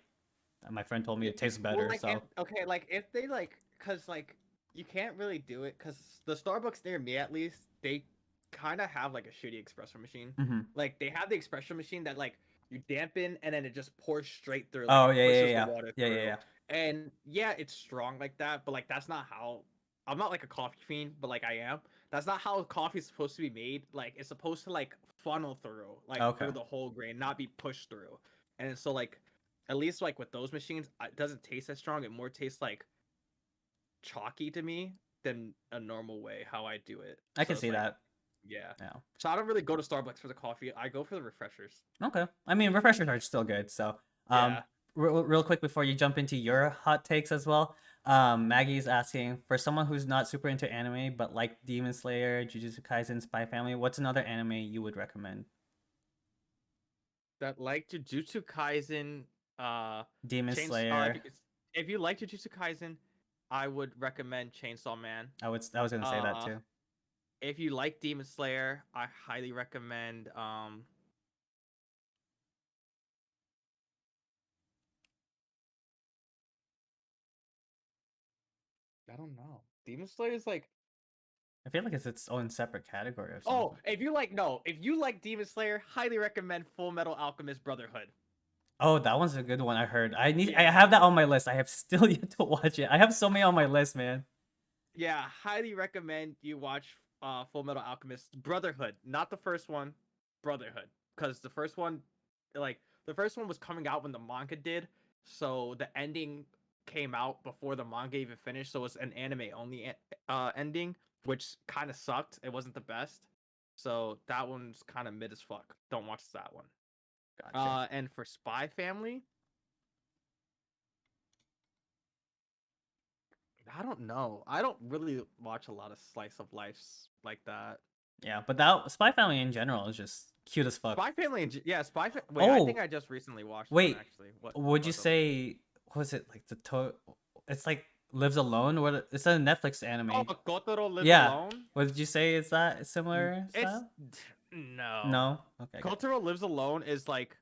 my friend told me it tastes Well, better. like So okay, like if they like, cause like you can't really do it, cause the Starbucks near me at least, they kind of have like a shitty espresso machine. hmm. Like they have the espresso machine that like you dampen and then it just pours straight through, like Oh it yeah, yeah, pushes the yeah, water yeah, yeah, through. yeah. And yeah, it's strong like that, but like that's not how. I'm not like a coffee fiend, but like I am. That's not how coffee is supposed to be made. Like it's supposed to like funnel through, like Okay. through the whole grain, not be pushed through. And so like at least like with those machines, it doesn't taste as strong. It more tastes like chalky to me than a normal way how I do it. I So can it's see like, that. yeah. Yeah. So I don't really go to Starbucks for the coffee. I go for the refreshers. Okay. I mean, refreshers are still good. So, um, Yeah. real quick before you jump into your hot takes as well, Maggie's asking for someone who's not super into anime but like Demon Slayer, Jujutsu Kaisen, Spy Family. What's another anime you would recommend? That like Jujutsu Kaisen, Demon Chains. Slayer. If you like Jujutsu Kaisen, I would recommend Chainsaw Man. I was gonna say that Uh, too. if you like Demon Slayer, I highly recommend I don't know. Demon Slayer is like, I feel like it's its own separate category or something. oh, if you like Demon Slayer, highly recommend Full Metal Alchemist Brotherhood. Oh, that one's a good one. I heard. I Yeah. have that on my list. I have still yet to watch it. I have so many on my list, man. Yeah, highly recommend you watch Full Metal Alchemist Brotherhood, not the first one, Brotherhood, because the first one was coming out when the manga did, so the ending came out before the manga even finished, so it's an anime only ending, which kind of sucked. It wasn't the best, so that one's kind of mid as fuck. Don't watch that one. Gotcha. And for Spy Family, I don't know. I don't really watch a lot of slice of lives like that. Yeah, but that Spy Family in general is just cute as fuck. Spy Family, yeah, Wait, I think Oh, I just recently watched one wait. actually. Would you What's up? say what was it like it's like Lives Alone? What it's a Netflix Oh, anime. Kotaro Lives Yeah. Alone. What did you say? Is that similar It's style? no. No. Okay, good. Kotaro Lives Alone is like,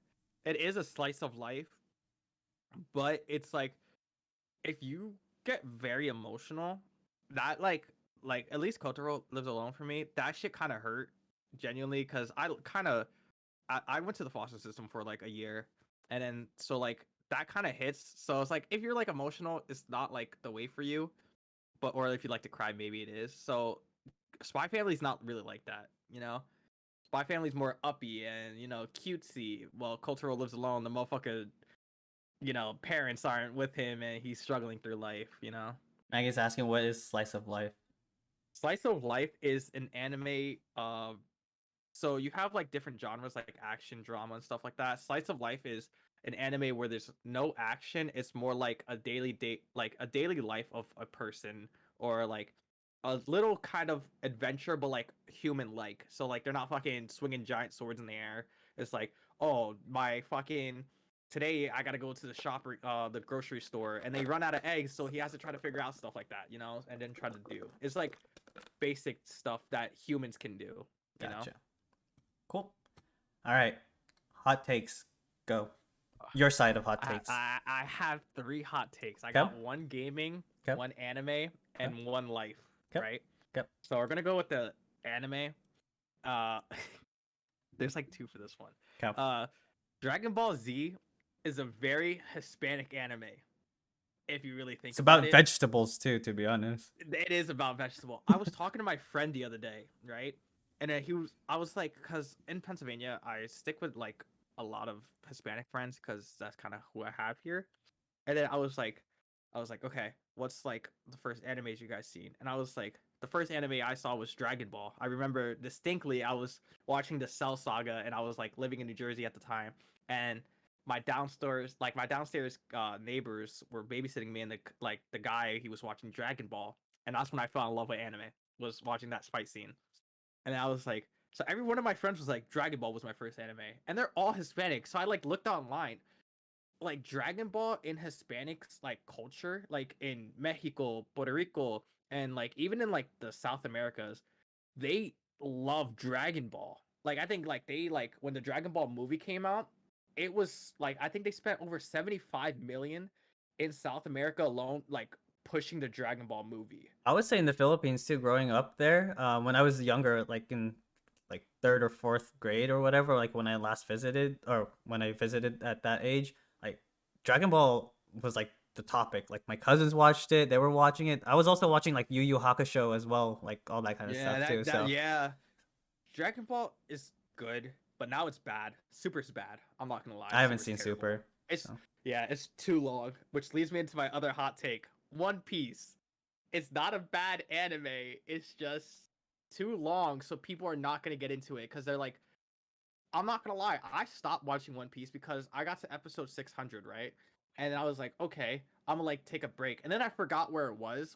it is a slice of life, but it's like if you get very emotional, that like at least Kotaro Lives Alone for me, that shit kind of hurt genuinely because I went to the foster system for like a year, and then so like that kind of hits. So it's like if you're like emotional, it's not like the way for you, but or if you like to cry, maybe it is. So Spy Family's not really like that, you know. Spy Family's more uppy and cutesy. Well, Cultural Lives Alone, the motherfucker, parents aren't with him and he's struggling through life, you know. Maggie's asking what is slice of life? Slice of Life is an anime. So you have like different genres like action, drama, and stuff like that. Slice of Life is an anime where there's no action. It's more like a daily life of a person, or like a little kind of adventure, but like human like. So like they're not fucking swinging giant swords in the air. It's like, oh, my fucking today I gotta go to the shop or the grocery store, and they run out of eggs, so he has to try to figure out stuff like that, and then try to do. It's like basic stuff that humans can do, you know. Gotcha. Cool. All right. Hot takes. Go. Your side of hot takes. I have three hot takes. I Okay. got one gaming, Okay. one anime, and one life. Okay. Right? Okay. So we're gonna go with the anime. Uh there's like two for this one. Okay. Dragon Ball Z is a very Hispanic anime, if you really think It's about it. vegetables too, to be honest. It is about vegetable. I was talking to my friend the other day, right? And then I was like, because in Pennsylvania, I stick with like a lot of Hispanic friends because that's kind of who I have here. And then I was like, I was like, okay, what's like the first animes you guys seen? And I was like, the first anime I saw was Dragon Ball. I remember distinctly I was watching the Cell Saga, and I was like living in New Jersey at the time, and my downstairs neighbors were babysitting me, and the guy, he was watching Dragon Ball, and that's when I fell in love with anime, was watching that fight scene. And I was like, so every one of my friends was like, Dragon Ball was my first anime, and they're all Hispanic. So I like looked online, like Dragon Ball in Hispanics like culture, like in Mexico, Puerto Rico, and like even in like the South Americas, they love Dragon Ball. Like I think like they like when the Dragon Ball movie came out, it was like I think they spent over 75 million in South America alone, like pushing the Dragon Ball movie. I would say in the Philippines too, growing up there, when I was younger, like in like third or fourth grade or whatever, like when I last visited or when I visited at that age, like Dragon Ball was like the topic. Like my cousins watched it, they were watching it. I was also watching like Yu Yu Hakusho as well, like all that kind of Yeah, stuff too. that So yeah. Dragon Ball is good, but now it's bad. Super's bad. I'm not gonna lie. I haven't Super's seen terrible. Super. It's So. yeah, it's too long, which leads me into my other hot take. One Piece. It's not a bad anime. It's just too long, so people are not gonna get into it because they're like, I'm not gonna lie. I stopped watching One Piece because I got to episode 600, right? And I was like, okay, I'm gonna like take a break. And then I forgot where I was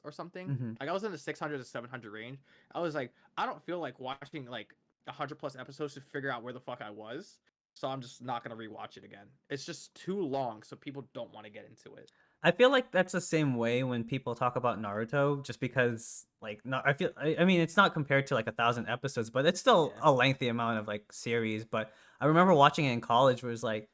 or something. Mm-hmm. Like I was in the 600 to 700 range. I was like, I don't feel like watching like 100 plus episodes to figure out where the fuck I was. So I'm just not gonna rewatch it again. It's just too long, so people don't want to get into it. I feel like that's the same way when people talk about Naruto, just because like no, I mean it's not compared to like 1,000 episodes, but it's still Yeah. a lengthy amount of like series. But I remember watching it in college, where it was like,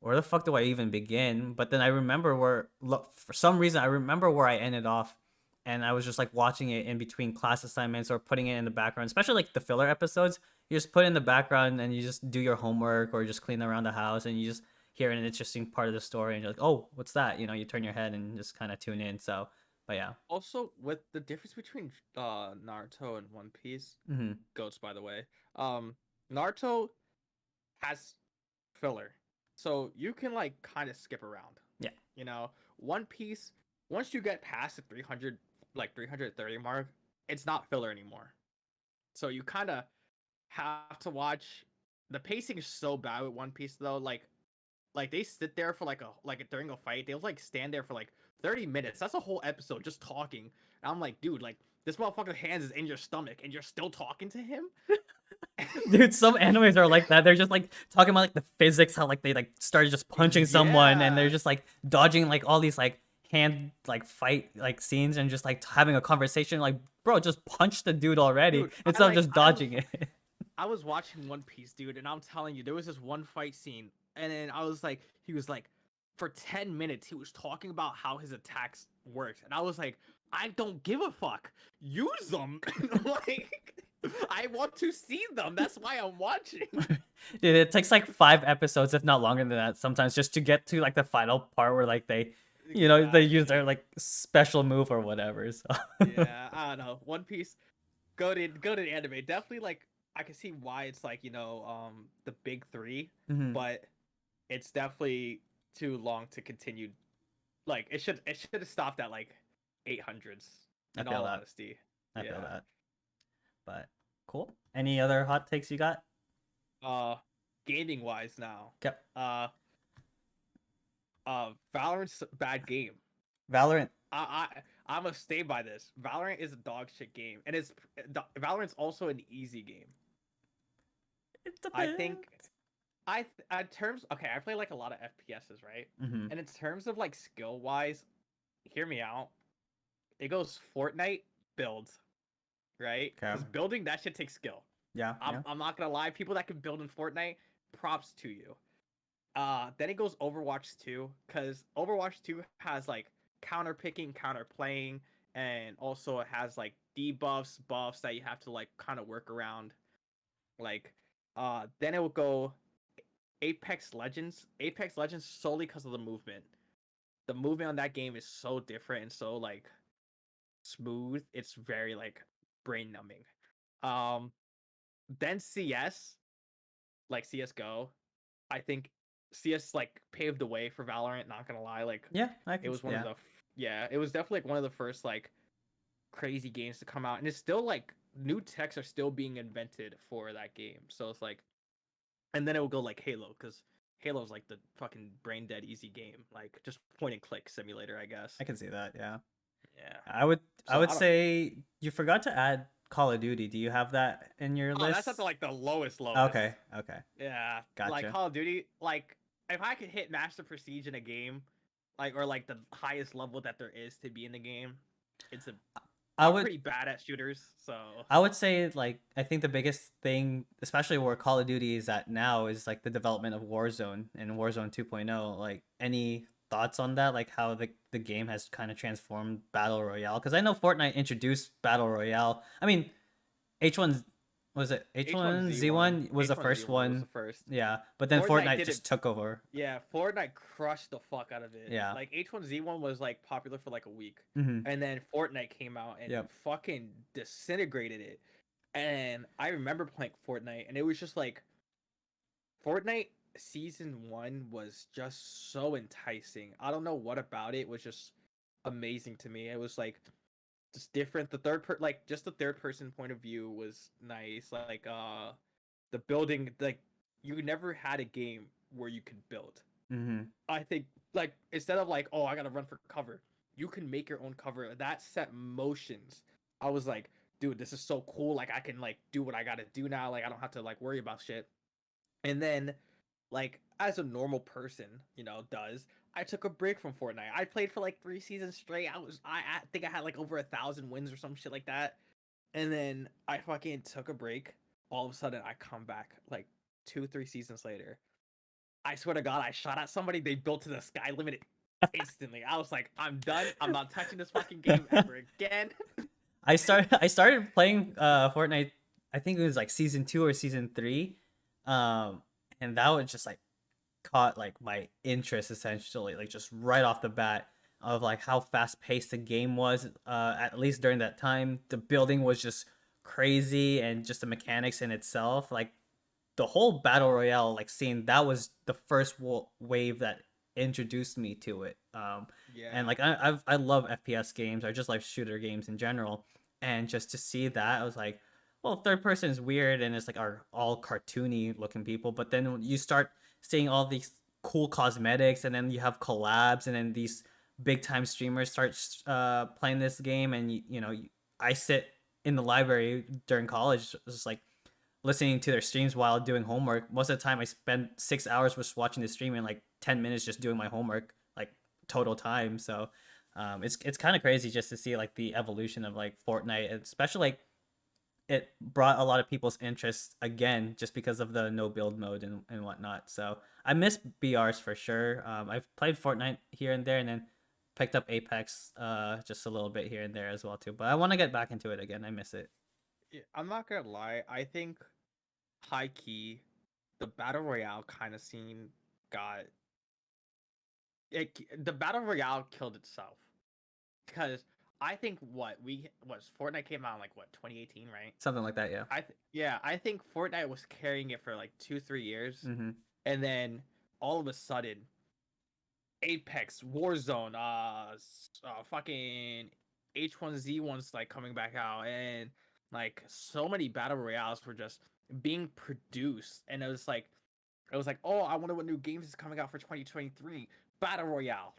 where the fuck do I even begin? But then I remember for some reason I remember where I ended off, and I was just like watching it in between class assignments or putting it in the background, especially like the filler episodes. You just put it in the background and you just do your homework or just clean around the house, and you just hear an interesting part of the story, and you're like, oh, what's that? You know, you turn your head and just kind of tune in. So, but yeah. Also, with the difference between Naruto and One Piece, Mm-hmm. goats by the way. Naruto has filler. So you can like kind of skip around. Yeah. You know, One Piece, once you get past the 300 like 330 mark, it's not filler anymore. So you kind of have to watch. The pacing is so bad with One Piece though. Like they sit there for like during a fight, they'll like stand there for like 30 minutes. That's a whole episode just talking. And I'm like, dude, like this motherfucker's hands is in your stomach and you're still talking to him? Dude, some animes are like that. They're just like talking about like the physics, how like they like started just punching someone, and they're Yeah. just like dodging like all these like hand like fight like scenes, and just like having a conversation. Like, bro, just punch the dude already Dude, instead of just dodging it. I was watching One Piece, dude, and I'm telling you, there was this one fight scene, and then I was like, he was like, for 10 minutes, he was talking about how his attacks worked, and I was like, I don't give a fuck. Use them. Like, I want to see them. That's why I'm watching. Dude, it takes like 5 episodes, if not longer than that, sometimes just to get to like the final part where like they, they use their like special move or whatever. So. Yeah, I don't know. One Piece, go to anime. Definitely like I can see why it's like, the big three, Mhm. but it's definitely too long to continue. Like it should have stopped at like 800s I in feel all that. honesty. I feel Yeah. that. But cool. Any other hot takes you got? Gaming wise now. Yep. Valorant's a bad game. Valorant. I'm gonna stay by this. Valorant is a dog shit game, and Valorant's also an easy game. It I depends. think in terms, okay, I play like a lot of FPSs, right? Mm-hmm. And in terms of like skill wise, hear me out. It goes Fortnite build, right? Okay. Because building that shit takes skill. Yeah. I'm not gonna lie, people that can build in Fortnite, props to you. Then it goes Overwatch 2, because Overwatch 2 has like counter picking, counter playing, and also it has like debuffs, buffs that you have to like kind of work around. Like, then it will go Apex Legends. Apex Legends solely because of the movement. The movement on that game is so different and so like smooth. It's very like brain numbing. Then CS, like CS:GO, I think CS like paved the way for Valorant. Not gonna lie, like Yeah, I it can. was one of Yeah, the yeah, it was definitely like one of the first like crazy games to come out, and it's still like new techs are still being invented for that game. So it's like, and then it will go like Halo because Halo's like the fucking brain dead easy game, like just point and click simulator, I guess. I can see that. Yeah, Yeah. I So would I don't. say you forgot to add Call of Duty. Do you have that in your Oh, that's at list? the like the lowest. Okay, okay, Yeah, like gotcha. Call of Duty. Like if I could hit Master Prestige in a game, like or like the highest level that there is to be in the game, it's a. I I'm would pretty bad at shooters, so I would say like I think the biggest thing, especially where Call of Duty is at now, is like the development of Warzone and Warzone 2.0. Like any thoughts on that? Like how the game has kind of transformed Battle Royale? Because I know Fortnite introduced Battle Royale. I mean, H1 was it H1Z1, H1Z1 was the first H1Z1 was the one. first. Yeah, but then Fortnite Fortnite did it. just took over. Yeah, Fortnite crushed the fuck out of it. Yeah. Like H1Z1 was like popular for like a week, Mm-hmm. and then Fortnite came out and Yep. fucking disintegrated it. And I remember playing Fortnite, and it was just like Fortnite season 1 was just so enticing. I don't know what about it was just amazing to me. It was like just different. Like just the third person point of view was nice. Like the building, like you never had a game where you could build. Mm-hmm. I think like instead of like, oh, I gotta run for cover, you can make your own cover. That set motions. I was like, dude, this is so cool. Like I can like do what I gotta do now. Like I don't have to like worry about shit. And then like as a normal person, does, I took a break from Fortnite. I played for like 3 seasons straight. I think I had like over 1,000 wins or some shit like that. And then I fucking took a break. All of a sudden I come back like 2, 3 seasons later. I swear to God, I shot at somebody. They built to the sky limit instantly. I was like, I'm done. I'm not touching this fucking game ever again. I started playing Fortnite. I think it was like season 2 or season 3, and that was just like caught like my interest essentially, like just right off the bat of like how fast paced the game was. At least during that time, the building was just crazy, and just the mechanics in itself, like the whole battle royale like scene, that was the first wave that introduced me to it. And Yeah. like I love FPS games, or just like shooter games in general, and just to see that, I was like, well, third person is weird and it's like are all cartoony looking people, but then when you start seeing all these cool cosmetics, and then you have collabs, and then these big time streamers start playing this game, and I sit in the library during college just like listening to their streams while doing homework. Most of the time, I spend 6 hours just watching the stream, and like 10 minutes just doing my homework, like total time. So, it's kind of crazy just to see like the evolution of like Fortnite, especially like it brought a lot of people's interest again just because of the no build mode and whatnot. So I miss BRs for sure. I've played Fortnite here and there, and then picked up Apex just a little bit here and there as well too. But I want to get back into it again. I miss it. Yeah, I'm not gonna lie. I think high key, the battle royale kind of scene got the battle royale killed itself because I think Fortnite came out in like what 2018, right? Something like that, yeah. Yeah, I think Fortnite was carrying it for like 2, 3 years, Mm-hmm. and then all of a sudden, Apex, Warzone, fucking H1Z1's like coming back out, and like so many battle royales were just being produced, and it was like, oh, I wonder what new games is coming out for 2023. Battle royales,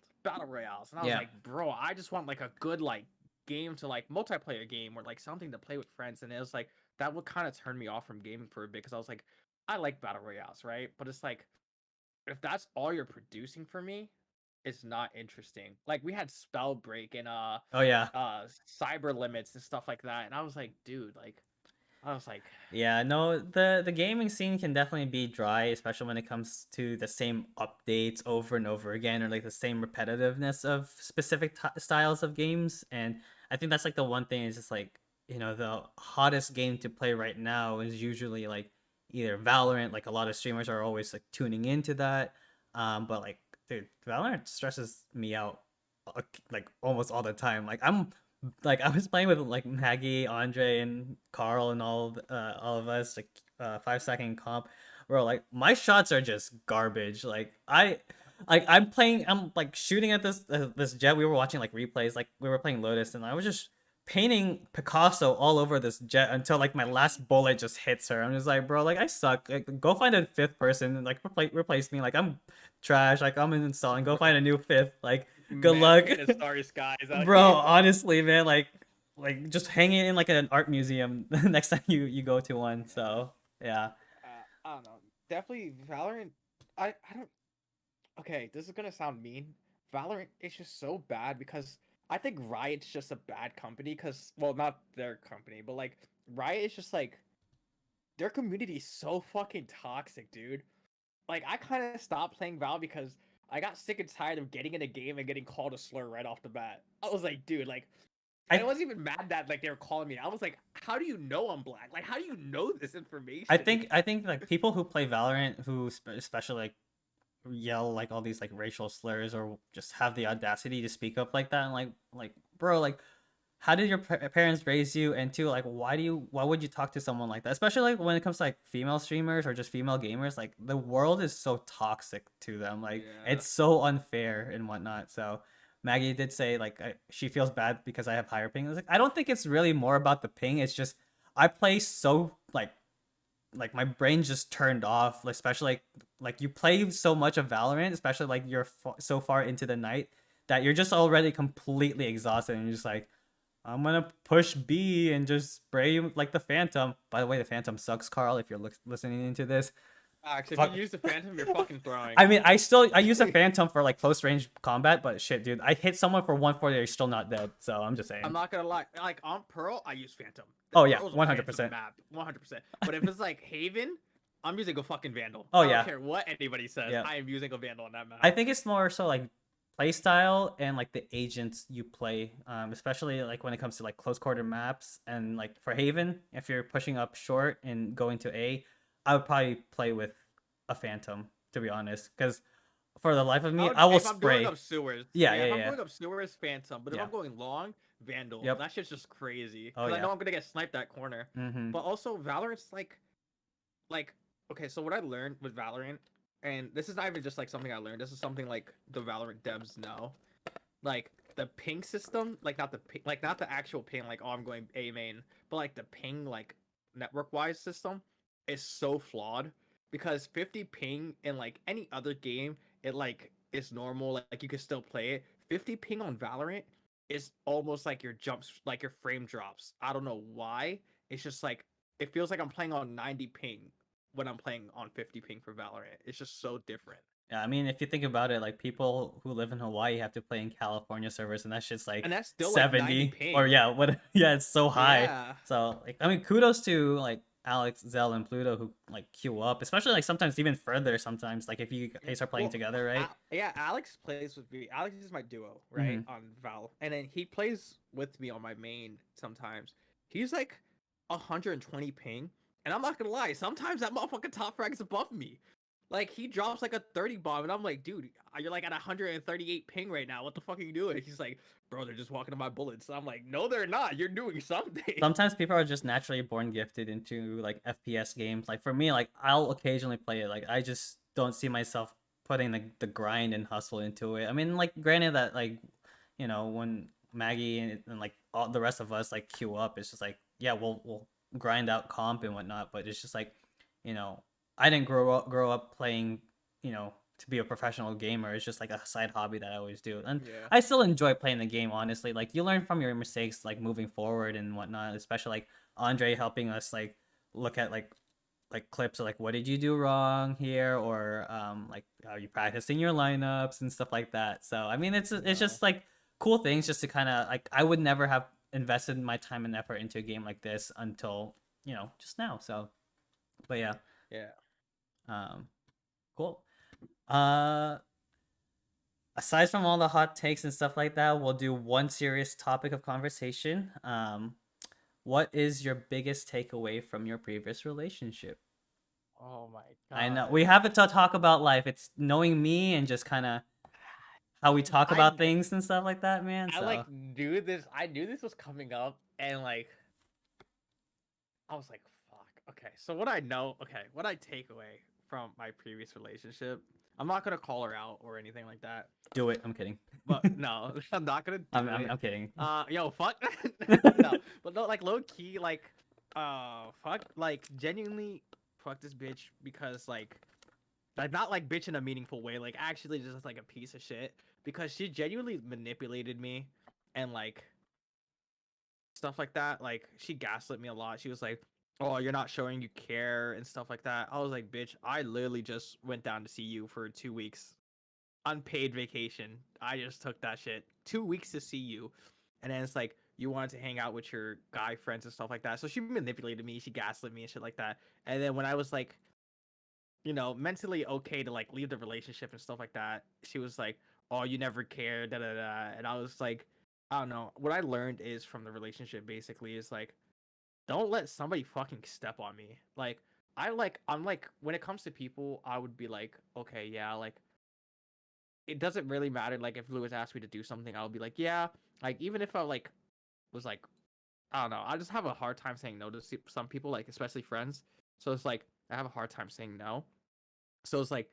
and I was Yeah. like, bro, I just want like a good like game to like multiplayer game or like something to play with friends, and it was like that would kind of turn me off from gaming for a bit because I was like, I like battle royales, right? But it's like if that's all you're producing for me, it's not interesting. Like we had Spellbreak and Oh yeah. Cyber Limits and stuff like that, and I was like, dude, like I was like, Yeah, no, the gaming scene can definitely be dry, especially when it comes to the same updates over and over again, or like the same repetitiveness of specific styles of games. And I think that's like the one thing is just like, the hottest game to play right now is usually like either Valorant, like a lot of streamers are always like tuning into that. But like, dude, Valorant stresses me out like almost all the time. Like I was playing with like Maggie, Andre, and Carl, and all of us like 5 second comp. bro, like my shots are just garbage. I'm like shooting at this jet. We were watching like replays, like we were playing Lotus, and I was just painting Picasso all over this jet until like my last bullet just hits her. I'm just like, bro, like I suck. Like, go find a fifth person and like replace me. Like I'm trash. Like I'm installing. Go find a new fifth. Like good luck, Man, the starry skies out bro. here. Honestly, man, like just hang it in like an art museum next time you go to one. So yeah. I don't know. Definitely Valorant. I don't. Okay, this is gonna sound mean. Valorant is just so bad because I think Riot's just a bad company. Cause well, not their company, but like Riot is just like their community is so fucking toxic, dude. Like I kind of stopped playing Val because I got sick and tired of getting in a game and getting called a slur right off the bat. I was like, dude, like I I wasn't even mad that like they were calling me. I was like, how do you know I'm black? Like, how do you know this information? I think like people who play Valorant who especially like yell like all these like racial slurs or just have the audacity to speak up like that and like bro, like how did your parents raise you, and two, like why would you talk to someone like that, especially like when it comes to like female streamers or just female gamers. Like the world is so toxic to them, like Yeah. it's so unfair and whatnot. So Maggie did say like she feels bad because I have higher ping. I was like, I don't think it's really more about the ping. It's just I play so like my brain just turned off, especially like you play so much of Valorant, especially like you're so far into the night that you're just already completely exhausted and you're just like, I'm gonna push B and just spray like the Phantom. By the way, the Phantom sucks, Carl. If you're listening into this, Actually, fuck. if you use the Phantom, you're fucking throwing. I mean, I use a Phantom for like close range combat, but shit, dude, I hit someone for 140, they're still not dead. So I'm just saying. I'm not gonna lie. Like on Pearl, I use Phantom. Oh yeah, Pearl's a 100%. Phantom map, 100%. But if it's like Haven, I'm using a fucking Vandal. Oh I yeah, don't care what anybody says. yeah. I am using a Vandal on that map. I think it's more so like play style and like the agents you play, especially like when it comes to like close quarter maps. And like for Haven, if you're pushing up short and going to A, I would probably play with a Phantom, to be honest, because for the life of me, I will if I'm going spray. up sewers, Yeah, if yeah, I'm yeah. going up sewers, Phantom. But if Yeah. I'm going long, Vandal. Yep. That shit's just crazy. Oh Because I yeah. know I'm gonna get sniped that corner. Mm-hmm. But also Valorant's like okay, so what I learned with Valorant, and this is not even just like something I learned. This is something like the Valorant devs know. Like the ping system, like not the ping, like not the actual ping, like oh I'm going A main, but like the ping like network wise system is so flawed because 50 ping in like any other game it like is normal, like you can still play it. 50 ping on Valorant is almost like your jumps, like your frame drops. I don't know why. It's just like it feels like I'm playing on 90 ping when I'm playing on 50 ping for Valorant. It's just so different. Yeah, I mean, if you think about it, like people who live in Hawaii have to play in California servers, and that's just like And that's still like 90 70 or ping. yeah, what? Yeah, it's so high. Yeah. So like, I mean, kudos to like Alex, Zell, and Pluto who like queue up, especially like sometimes even further. Sometimes like if you guys are playing Well, together, right? Yeah, Alex plays with me. Alex is my duo, right, Mhm. on Val, and then he plays with me on my main sometimes. He's like 120 ping, and I'm not gonna lie. Sometimes that motherfucking top frag is above me. Like he drops like a 30 bomb, and I'm like, dude, you're like at 138 ping right now. What the fuck are you doing? He's like, bro, they're just walking to my bullets. And I'm like, no, they're not. You're doing something. Sometimes people are just naturally born gifted into like FPS games. Like for me, like I'll occasionally play it. Like I just don't see myself putting the grind and hustle into it. I mean, like granted that like, when Maggie and like all the rest of us like queue up, it's just like, yeah, we'll grind out comp and whatnot. But it's just like, you know, I didn't grow up playing, to be a professional gamer. It's just like a side hobby that I always do. And Yeah. I still enjoy playing the game, honestly. Like you learn from your mistakes, like moving forward and whatnot. Especially like Andre helping us like look at like clips of like what did you do wrong here, or like how you practicing your lineups and stuff like that. So I mean, it's just like cool things just to kind of like I would never have invested my time and effort into a game like this until just now. So, but yeah, Yeah. um, cool. Uh, aside from all the hot takes and stuff like that, we'll do one serious topic of conversation. What is your biggest takeaway from your previous relationship? Oh my god. I know we have to talk about life. It's knowing me and just kind of how we talk about things and stuff like that, man. I So like knew this. I knew this was coming up, and like, I was like, "Fuck." Okay, so what I know, what I take away from my previous relationship. I'm not gonna call her out or anything like that. Do it. I'm kidding. But no, I'm not gonna do it. I'm kidding. Yo, fuck. No, but no, like low key, like, fuck, like genuinely, fuck this bitch because like not like bitch in a meaningful way, like actually just like a piece of shit because she genuinely manipulated me and like stuff like that. Like she gaslit me a lot. She was like, "Oh, you're not showing you care" and stuff like that. I was like, "Bitch, I literally just went down to see you for 2 weeks, unpaid vacation. I just took that shit 2 weeks to see you, and then it's like you wanted to hang out with your guy friends and stuff like that." So she manipulated me. She gaslit me and shit like that. And then when I was like, mentally okay to like leave the relationship and stuff like that, she was like, "Oh, you never cared," da da da. And I was like, I don't know. What I learned is from the relationship basically is like, don't let somebody fucking step on me. Like, I'm like, when it comes to people, I would be like, okay, yeah, like, it doesn't really matter. Like, if Lewis asked me to do something, I'll be like, yeah. Like, even if I like was like, I don't know, I just have a hard time saying no to some people, like especially friends. So it's like I have a hard time saying no. So it's like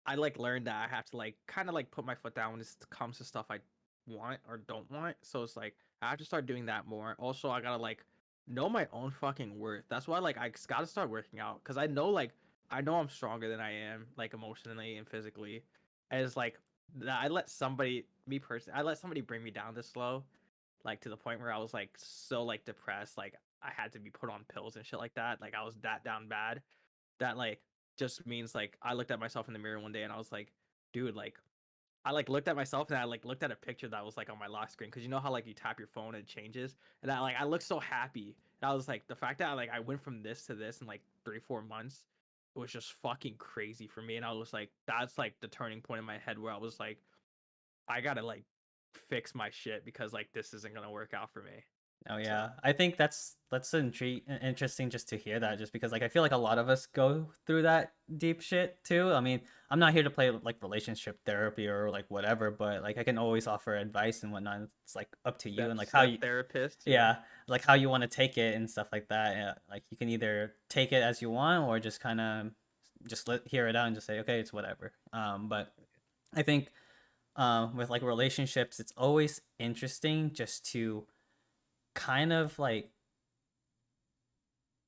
I like learned that I have to like kind of like put my foot down when it comes to stuff I want or don't want. So it's like I have to start doing that more. Also, I gotta like know my own fucking worth. That's why like I gotta start working out because I know I'm stronger than I am like emotionally and physically. And it's like that I let somebody me personally I let somebody bring me down this low, like to the point where I was like so like depressed, like I had to be put on pills and shit like that. Like I was that down bad that like just means like I looked at myself in the mirror one day and I was like, dude, like I like looked at myself and I like looked at a picture that was like on my lock screen because you know how like you tap your phone and it changes and I looked so happy and I was like the fact that I went from this to this in like 3-4 months was just fucking crazy for me and I was like that's like the turning point in my head where I was like I gotta like fix my shit because like this isn't gonna work out for me. Oh So yeah, I think that's interesting just to hear that, just because like I feel like a lot of us go through that deep shit too. I mean, I'm not here to play like relationship therapy or like whatever, but like I can always offer advice and whatnot. It's like up to you and like how you, therapist, yeah, like how you want to take it and stuff like that. Yeah, like you can either take it as you want or just kind of just hear it out and just say okay, it's whatever. But I think with like relationships, it's always interesting just to kind of like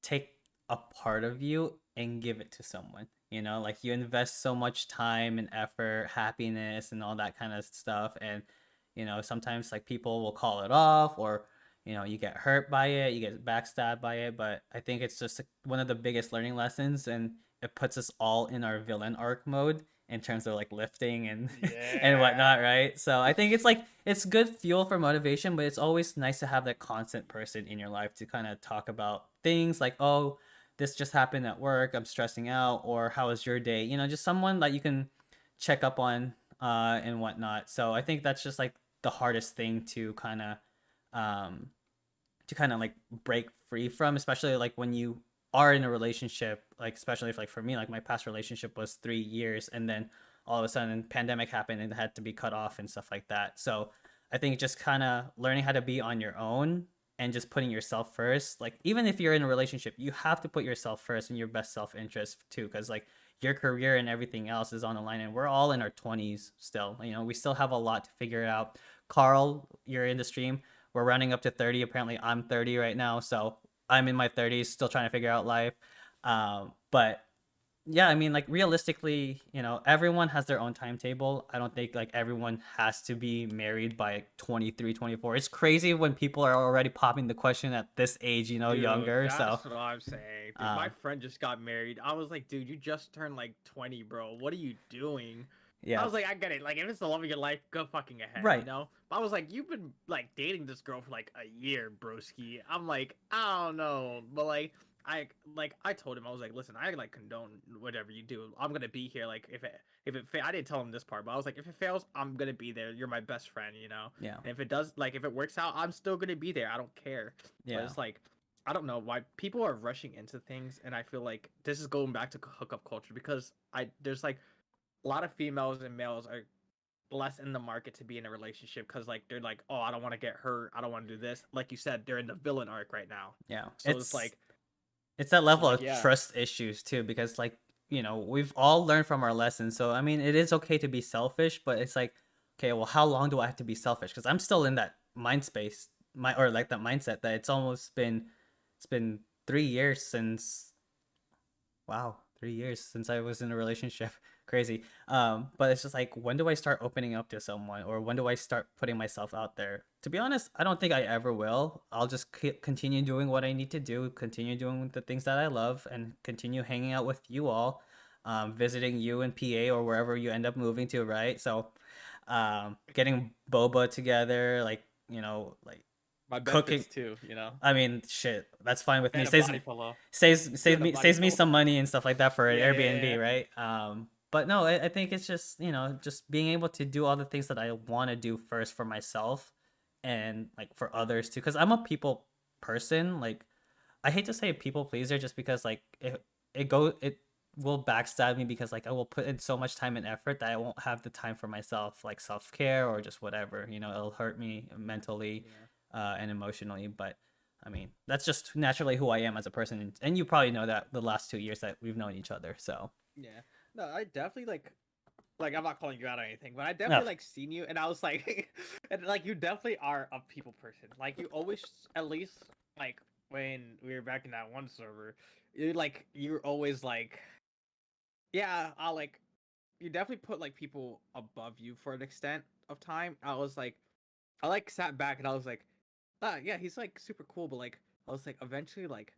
take a part of you and give it to someone. Like you invest so much time and effort, happiness, and all that kind of stuff. And, sometimes like people will call it off or, you get hurt by it, you get backstabbed by it. But I think it's just one of the biggest learning lessons. And it puts us all in our villain arc mode in terms of like lifting and and whatnot, right? So I think it's like it's good fuel for motivation, but it's always nice to have that constant person in your life to kind of talk about things like, oh, this just happened at work, I'm stressing out, or how was your day? Just someone that you can check up on and whatnot. So I think that's just like the hardest thing um to kind of like break free from, especially like when you are in a relationship, like especially if like for me, like my past relationship was 3 years and then all of a sudden pandemic happened and it had to be cut off and stuff like that. So I think just kind of learning how to be on your own and just putting yourself first. Like even if you're in a relationship, you have to put yourself first and your best self-interest too, because like your career and everything else is on the line and we're all in our 20s still. We still have a lot to figure out. Carl, you're in the stream, we're running up to 30. Apparently I'm 30 right now, so I'm in my 30s still trying to figure out life. But yeah, I mean, like realistically, everyone has their own timetable. I don't think like everyone has to be married by 23, 24. It's crazy when people are already popping the question at this age, dude, younger. So that's what I'm saying. Dude, my um friend just got married. I was like, dude, you just turned like 20, bro. What are you doing? I yeah, was like, I get it. Like, if it's the love of your life, go fucking ahead, you right. know? But I was like, you've been like dating this girl for like a year, broski. I'm like, I don't know. But I told him, I was like, listen, I like condone whatever you do. I'm gonna be here. Like I didn't tell him this part, but I was like, if it fails, I'm gonna be there. You're my best friend, you know? Yeah. And if it does, like if it works out, I'm still gonna be there. I don't care. But Yeah. it's like I don't know why people are rushing into things, and I feel like this is going back to hookup culture because there's like a lot of females and males are less in the market to be in a relationship because like they're like, oh, I don't want to get hurt, I don't want to do this. Like you said, they're in the villain arc right now. Yeah. So it's like It's that so level like of yeah, trust issues too, because like, we've all learned from our lessons. So I mean, it is okay to be selfish, but it's like, okay, well, how long do I have to be selfish? Because I'm still in that mind space, or like that mindset that it's been 3 years since, wow, 3 years since I was in a relationship. Crazy. But it's just like, when do I start opening up to someone, or when do I start putting myself out there? To be honest, I don't think I ever will. I'll just continue doing what I need to do, continue doing the things that I love, and continue hanging out with you all, visiting you in PA or wherever you end up moving to, right? So, getting boba together, like, like My cooking. benefits too, you know. I mean, shit, that's fine with me. And a body pillow. Saves me some money and stuff like that for an Yeah, yeah, Airbnb, yeah. right? But no, I think it's just, just being able to do all the things that I want to do first for myself, and like for others too, because I'm a people person. Like, I hate to say people pleaser, just because like it will backstab me, because like I will put in so much time and effort that I won't have the time for myself, like self-care or just whatever. It'll hurt me mentally, Yeah. and emotionally. But I mean, that's just naturally who I am as a person, and you probably know that the last 2 years that we've known each other. So Yeah. No, I definitely like I'm not calling you out or anything, but I no, definitely like seen you and I was like and like you definitely are a people person. Like you always at least like when we were back in that one server, you're always like yeah, I like you definitely put like people above you for an extent of time. I like sat back and I was like, ah yeah, he's like super cool, but like I was like eventually like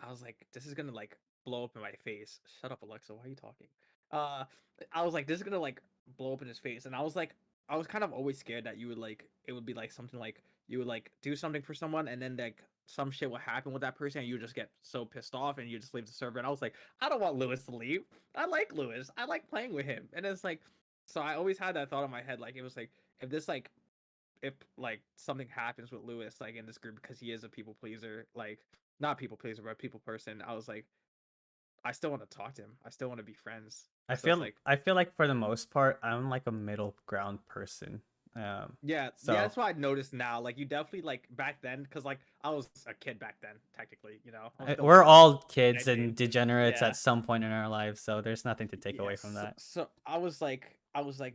I was like, this is gonna like blow up in my face. Shut up, Alexa. Why are you talking? Uh, I was like, this is gonna like blow up in his face, and I was like, I was kind of always scared that you would like, it would be like something like you would like do something for someone, and then like some shit would happen with that person, and you just get so pissed off, and you just leave the server. And I was like, I don't want Lewis to leave. I like Lewis. I like playing with him, and it's like, so I always had that thought in my head, like it was like if this like if like something happens with Lewis like in this group because he is a people pleaser, like not people pleaser but a people person, I was like, I still want to talk to him. I still want to be friends. I So it's feel like, I feel like for the most part I'm like a middle ground person. yeah, yeah, So that's what I noticed now. Like you definitely like back then, because like I was a kid back then, technically, I was still we're like all kids 19. and degenerates Yeah. at some point in our lives, so there's nothing to take away from Yes. that. So I was like,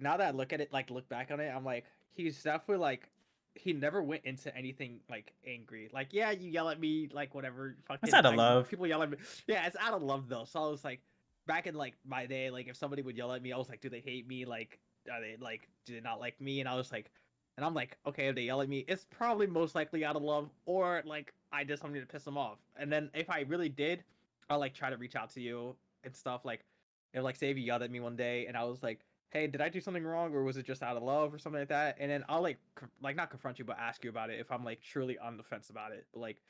now that I look at it, like look back on it, I'm like, he's definitely like, he never went into anything like angry. Like, yeah, you yell at me, like whatever, That's fucking out of like love. people yell at me. Yeah, it's out of love though. So I was like, back in like my day, like if somebody would yell at me, I was like, do they hate me? Like, are they like, do they not like me? And I was like, and I'm like, okay, if they yell at me, it's probably most likely out of love, or like I did something to piss them off. And then if I really did, I'll like try to reach out to you and stuff. Like, if like say if you yelled at me one day and I was like, hey, did I do something wrong, or was it just out of love or something like that? And then I'll like like not confront you, but ask you about it if I'm like truly on the fence about it. But like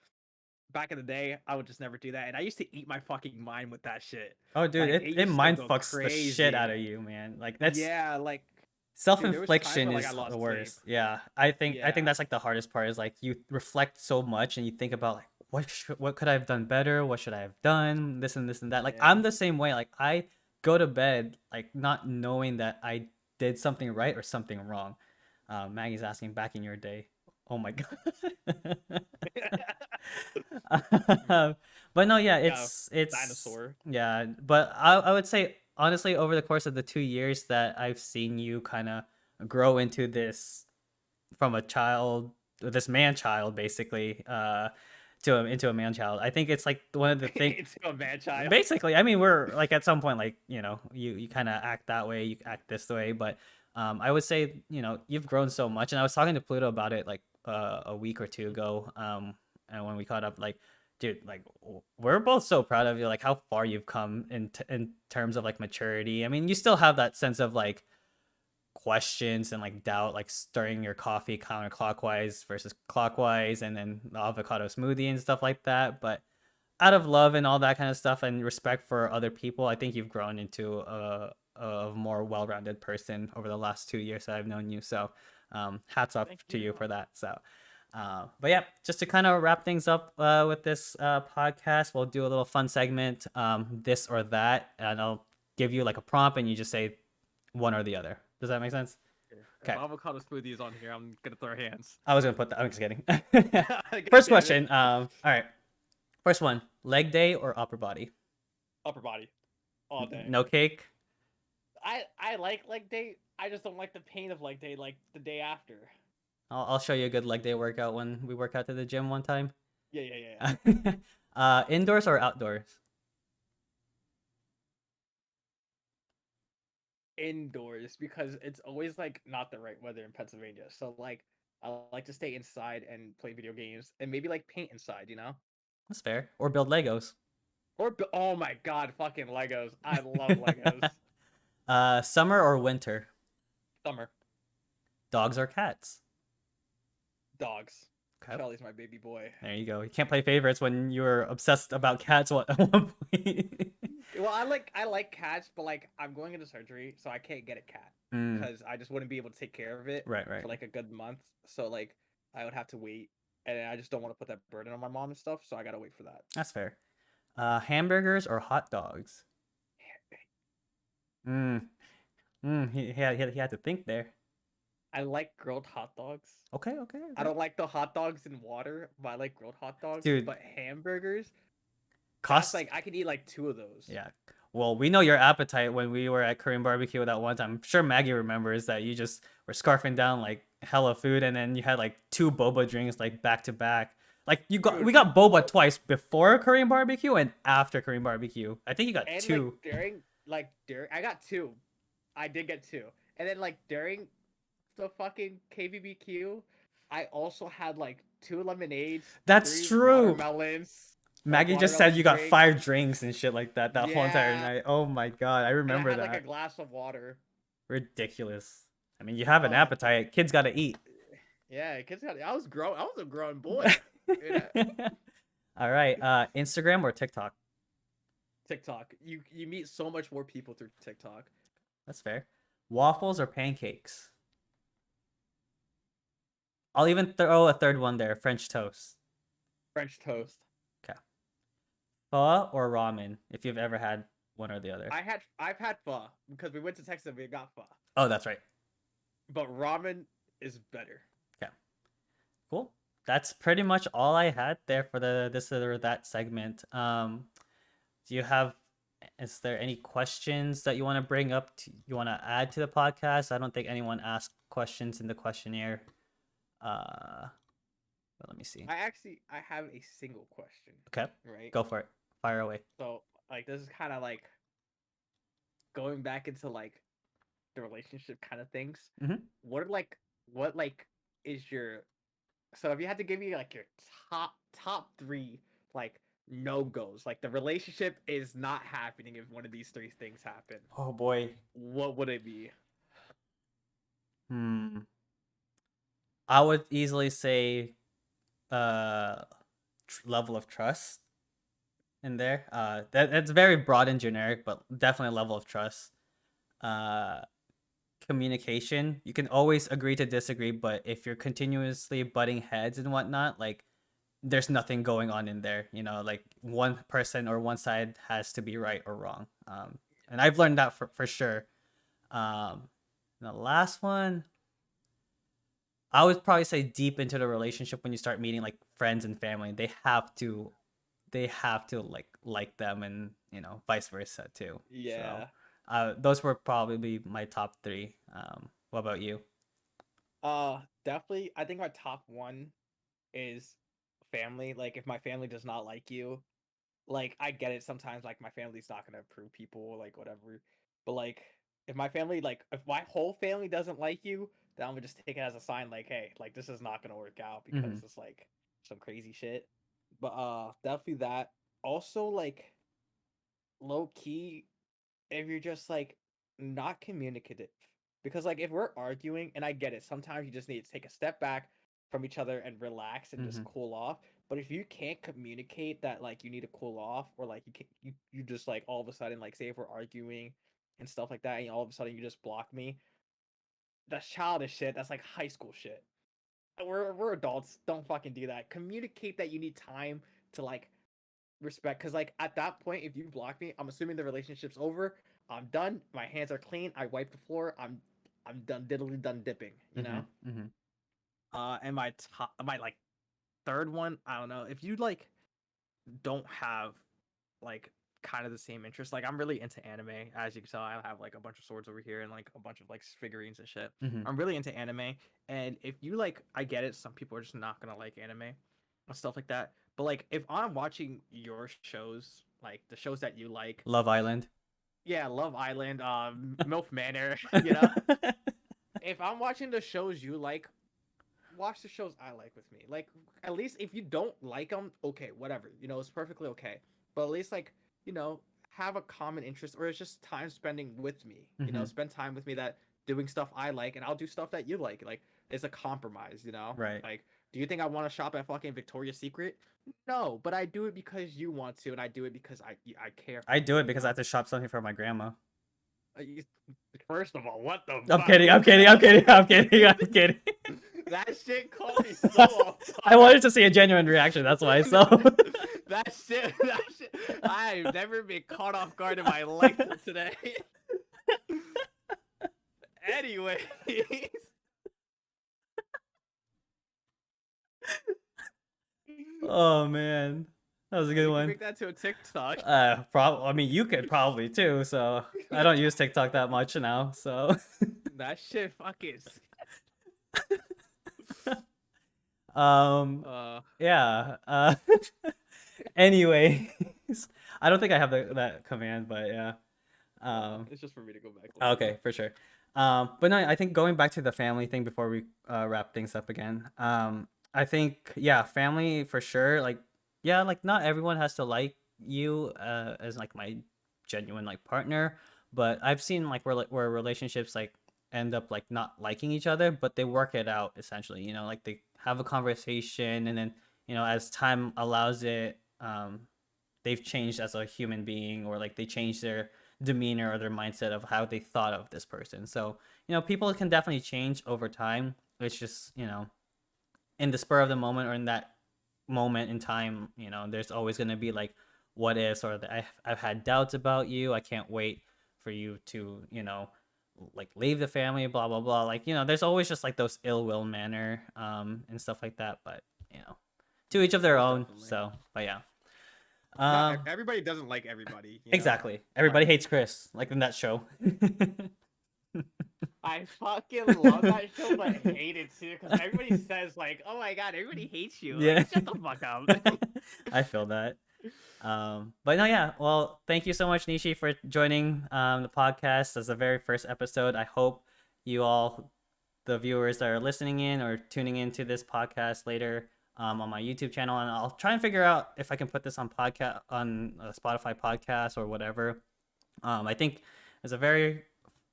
back in the day, I would just never do that, and I used to eat my fucking mind with that shit. Oh, dude, Like it it used to mind go fucks the shit out crazy. of you, man. Like, that's Yeah, like dude, there was times self-infliction where like I is the lost sleep. worst. Yeah, I think Yeah, that's like the hardest part, is like you reflect so much and you think about like, what could I have done better? What should I have done? This and that. Like, yeah. I'm the same way. Like, I go to bed like not knowing that I did something right or something wrong. Maggie's asking, back in your day. Oh my god. But no, yeah, Yeah, it's dinosaur. yeah. But I would say honestly, over the course of the 2 years that I've seen you kind of grow into this, from a child, this man child basically, into a man child. I think it's like one of the things. Into a man child. Basically, I mean, we're like at some point, like, you kind of act that way, you act this way, but I would say, you've grown so much. And I was talking to Pluto about it like a week or two ago, and when we caught up, like, dude, like, we're both so proud of you, like how far you've come in terms of like maturity. I mean, you still have that sense of like questions and like doubt, like stirring your coffee counterclockwise versus clockwise, and then the avocado smoothie and stuff like that. But out of love and all that kind of stuff and respect for other people, I think you've grown into a more well-rounded person over the last 2 years that I've known you. So hats off Thank to you you. for that. So but yeah, just to kind of wrap things up with this podcast, we'll do a little fun segment, this or that, and I'll give you like a prompt and you just say one or the other. Does that make sense? If Okay. avocado smoothie is on here, I'm gonna throw hands. I was gonna put that. I'm just kidding. God First damn it. question. All right. First one: leg day or upper body? Upper body. all day. No cake. I like leg day. I just don't like the pain of leg day, like the day after. I'll show you a good leg day workout when we work out to the gym one time. Yeah. Indoors or outdoors? Indoors because it's always like not the right weather in Pennsylvania. So like I like to stay inside and play video games and maybe like paint inside, you know? That's fair. Or build Legos. Or oh my god, fucking Legos. I love Legos. Summer or winter? Summer. Dogs or cats? Dogs. Okay. Charlie's my baby boy. There you go. You can't play favorites when you were obsessed about cats at one point. Well, I like cats, but like I'm going into surgery, so I can't get a cat because I just wouldn't be able to take care of it Right. for like a good month. So like I would have to wait, and I just don't want to put that burden on my mom and stuff. So I gotta wait for that. That's fair. Hamburgers or hot dogs? He had to think there. I like grilled hot dogs. Okay. I don't like the hot dogs in water, but I like grilled hot dogs. Dude. But hamburgers, Cost that's like I could eat like 2 of those. Yeah. Well, we know your appetite when we were at Korean barbecue that one time. I'm sure Maggie remembers that you just were scarfing down like hella food, and then you had like 2 boba drinks like back to back. Like we got boba twice before Korean barbecue and after Korean barbecue. I think you got And 2. like during I got 2. I did get 2. And then like during the fucking KBBQ, I also had like 2 lemonades. That's 3 true. Watermelons. Maggie just said you got 5 drinks and shit like that whole entire Yeah. night. Oh my god, I remember and I had that. like a glass of water. Ridiculous. I mean, you have an Oh. appetite. Kids got to eat. Yeah, kids got. I was a grown boy. You know? All right. Instagram or TikTok? TikTok. You meet so much more people through TikTok. That's fair. Waffles or pancakes? I'll even throw a third one there. French toast. French toast. Okay. Pho or ramen, if you've ever had one or the other. I've had pho because we went to Texas and we got pho. Oh, that's right. But ramen is better. Okay. Cool. That's pretty much all I had there for the this or that segment. Is there any questions that you want to bring up you want to add to the podcast? I don't think anyone asked questions in the questionnaire. But let me see. I have a single question. Okay. Right? Go for it. Fire away. So like this is kind of like going back into like the relationship kind of things. Mhm. What is your so if you had to give me like your top 3 like no-goes, like the relationship is not happening if one of these 3 things happen, Oh boy. what would it be? I would easily say level of trust in there. That's very broad and generic, but definitely a level of trust. Communication. You can always agree to disagree, but if you're continuously butting heads and whatnot, like there's nothing going on in there. You know, like one person or one side has to be right or wrong. And I've learned that for sure. The last one, I would probably say deep into the relationship when you start meeting like friends and family, they have to like them, and you know, vice versa too. Yeah. So, those were probably my top 3. What about you? Definitely I think my top 1 is family. Like if my family does not like you, like I get it sometimes, like my family's not gonna approve people, like whatever, but like if my whole family doesn't like you, then I'm gonna just take it as a sign like, hey, like this is not gonna work out because it's like some crazy shit. But definitely that. Also like low key, if you're just like not communicative, because like if we're arguing, and I get it, sometimes you just need to take a step back from each other and relax and just cool off. But if you can't communicate that like you need to cool off, or like you just like all of a sudden, like say if we're arguing and stuff like that, and all of a sudden you just block me, that's childish shit. That's like high school shit. We're adults. Don't fucking do that. Communicate that you need time to like respect, because like at that point, if you block me, I'm assuming the relationship's over. I'm done. My hands are clean. I wipe the floor. I'm done diddly done dipping. You know. And my like third one, I don't know. If you like don't have like kind of the same interest. Like I'm really into anime, as you can tell. I have like a bunch of swords over here and like a bunch of like figurines and shit. Mhm. I'm really into anime, and if you like, I get it. Some people are just not gonna like anime and stuff like that. But like, if I'm watching your shows, like the shows that you like, Love Island. yeah, Love Island, MILF Manor, you know, if I'm watching the shows you like, watch the shows I like with me. Like, at least if you don't like them, okay, whatever. You know, it's perfectly okay. But at least, like, you know, have a common interest, or it's just time spending with me. You know, Mhm. spend time with me that doing stuff I like, and I'll do stuff that you like. Like, it's a compromise, you know? Right. Like, do you think I want to shop at fucking Victoria's Secret? No, but I do it because you want to, and I do it because I care I for do you, it you because I know? have to shop something for my grandma. First of all, what the I'm fuck? kidding. I'm kidding. I'm kidding. I'm kidding. I'm kidding. That shit caught me so off I guard. wanted to see a genuine reaction. That's why. So. that shit. I've never been caught off guard in my life till today. Anyways. Oh man, that was a good You can one. make that to a TikTok. I mean, you could probably too. So I don't use TikTok that much now. So. That shit fucking. um. Uh, Yeah. Anyways, I don't think I have that command, but yeah. it's just for me to go back. Okay, for sure. But no, I think going back to the family thing before we wrap things up again. I think yeah, family for sure. Like yeah, like not everyone has to like you as like my genuine like partner, but I've seen like where relationships like end up like not liking each other, but they work it out essentially. You know, like they have a conversation, and then you know as time allows it, they've changed as a human being, or like they change their demeanor or their mindset of how they thought of this person. So, you know, people can definitely change over time. It's just, you know, in the spur of the moment or in that moment in time, you know, there's always going to be like what ifs, or I've had doubts about you. I can't wait for you to, you know, like leave the family, blah, blah, blah. Like, you know, there's always just like those ill will manner and stuff like that. But, you know, to each of their most own. definitely. So, but yeah. Not everybody doesn't like everybody. You know? Exactly. Everybody hates Chris, like in that show. I fucking love that show, but I hate it too because everybody says like, "Oh my god, everybody hates you." Yeah. Like, shut the fuck up. I feel that. But no, yeah. Well, thank you so much, Nishi, for joining the podcast as the very first episode. I hope you all, the viewers that are listening in or tuning into this podcast later, on my YouTube channel, and I'll try and figure out if I can put this on podcast on Spotify podcast or whatever. I think it's a very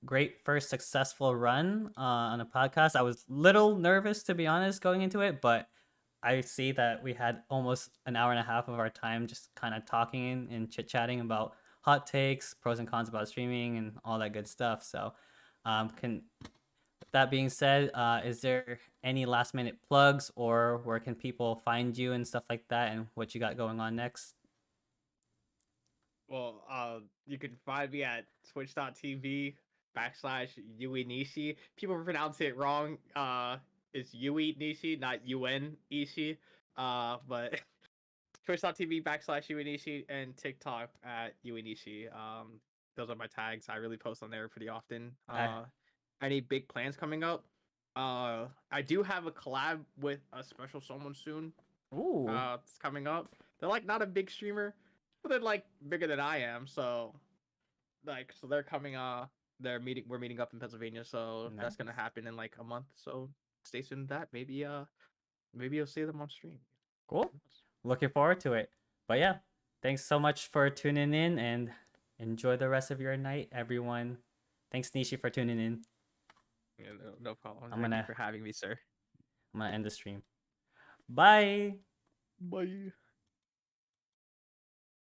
great first successful run on a podcast. I was little nervous to be honest going into it, but I see that we had almost an hour and a half of our time just kind of talking and chit chatting about hot takes, pros and cons about streaming, and all that good stuff. So, can that being said, is there any last minute plugs, or where can people find you and stuff like that, and what you got going on next? Well, you can find me at twitch.tv/Yuinishi. People pronounce it wrong. It's Yuinishi, not UN Ishi. But twitch.tv/Yuinishi and TikTok at Yuinishi. Those are my tags. I really post on there pretty often. I, Any big plans coming up? I do have a collab with a special someone soon. ooh, It's coming up. They're like not a big streamer, but they're like bigger than I am. So they're coming. We're meeting up in Pennsylvania. So that's gonna nice. happen in like a month. So stay tuned to that. Maybe you'll see them on stream. Cool. Looking forward to it. But yeah, thanks so much for tuning in, and enjoy the rest of your night, everyone. Thanks, Nishi, for tuning in. Yeah, no problem. I'm Thank you gonna for having me, sir. I'm gonna end the stream. Bye. Bye.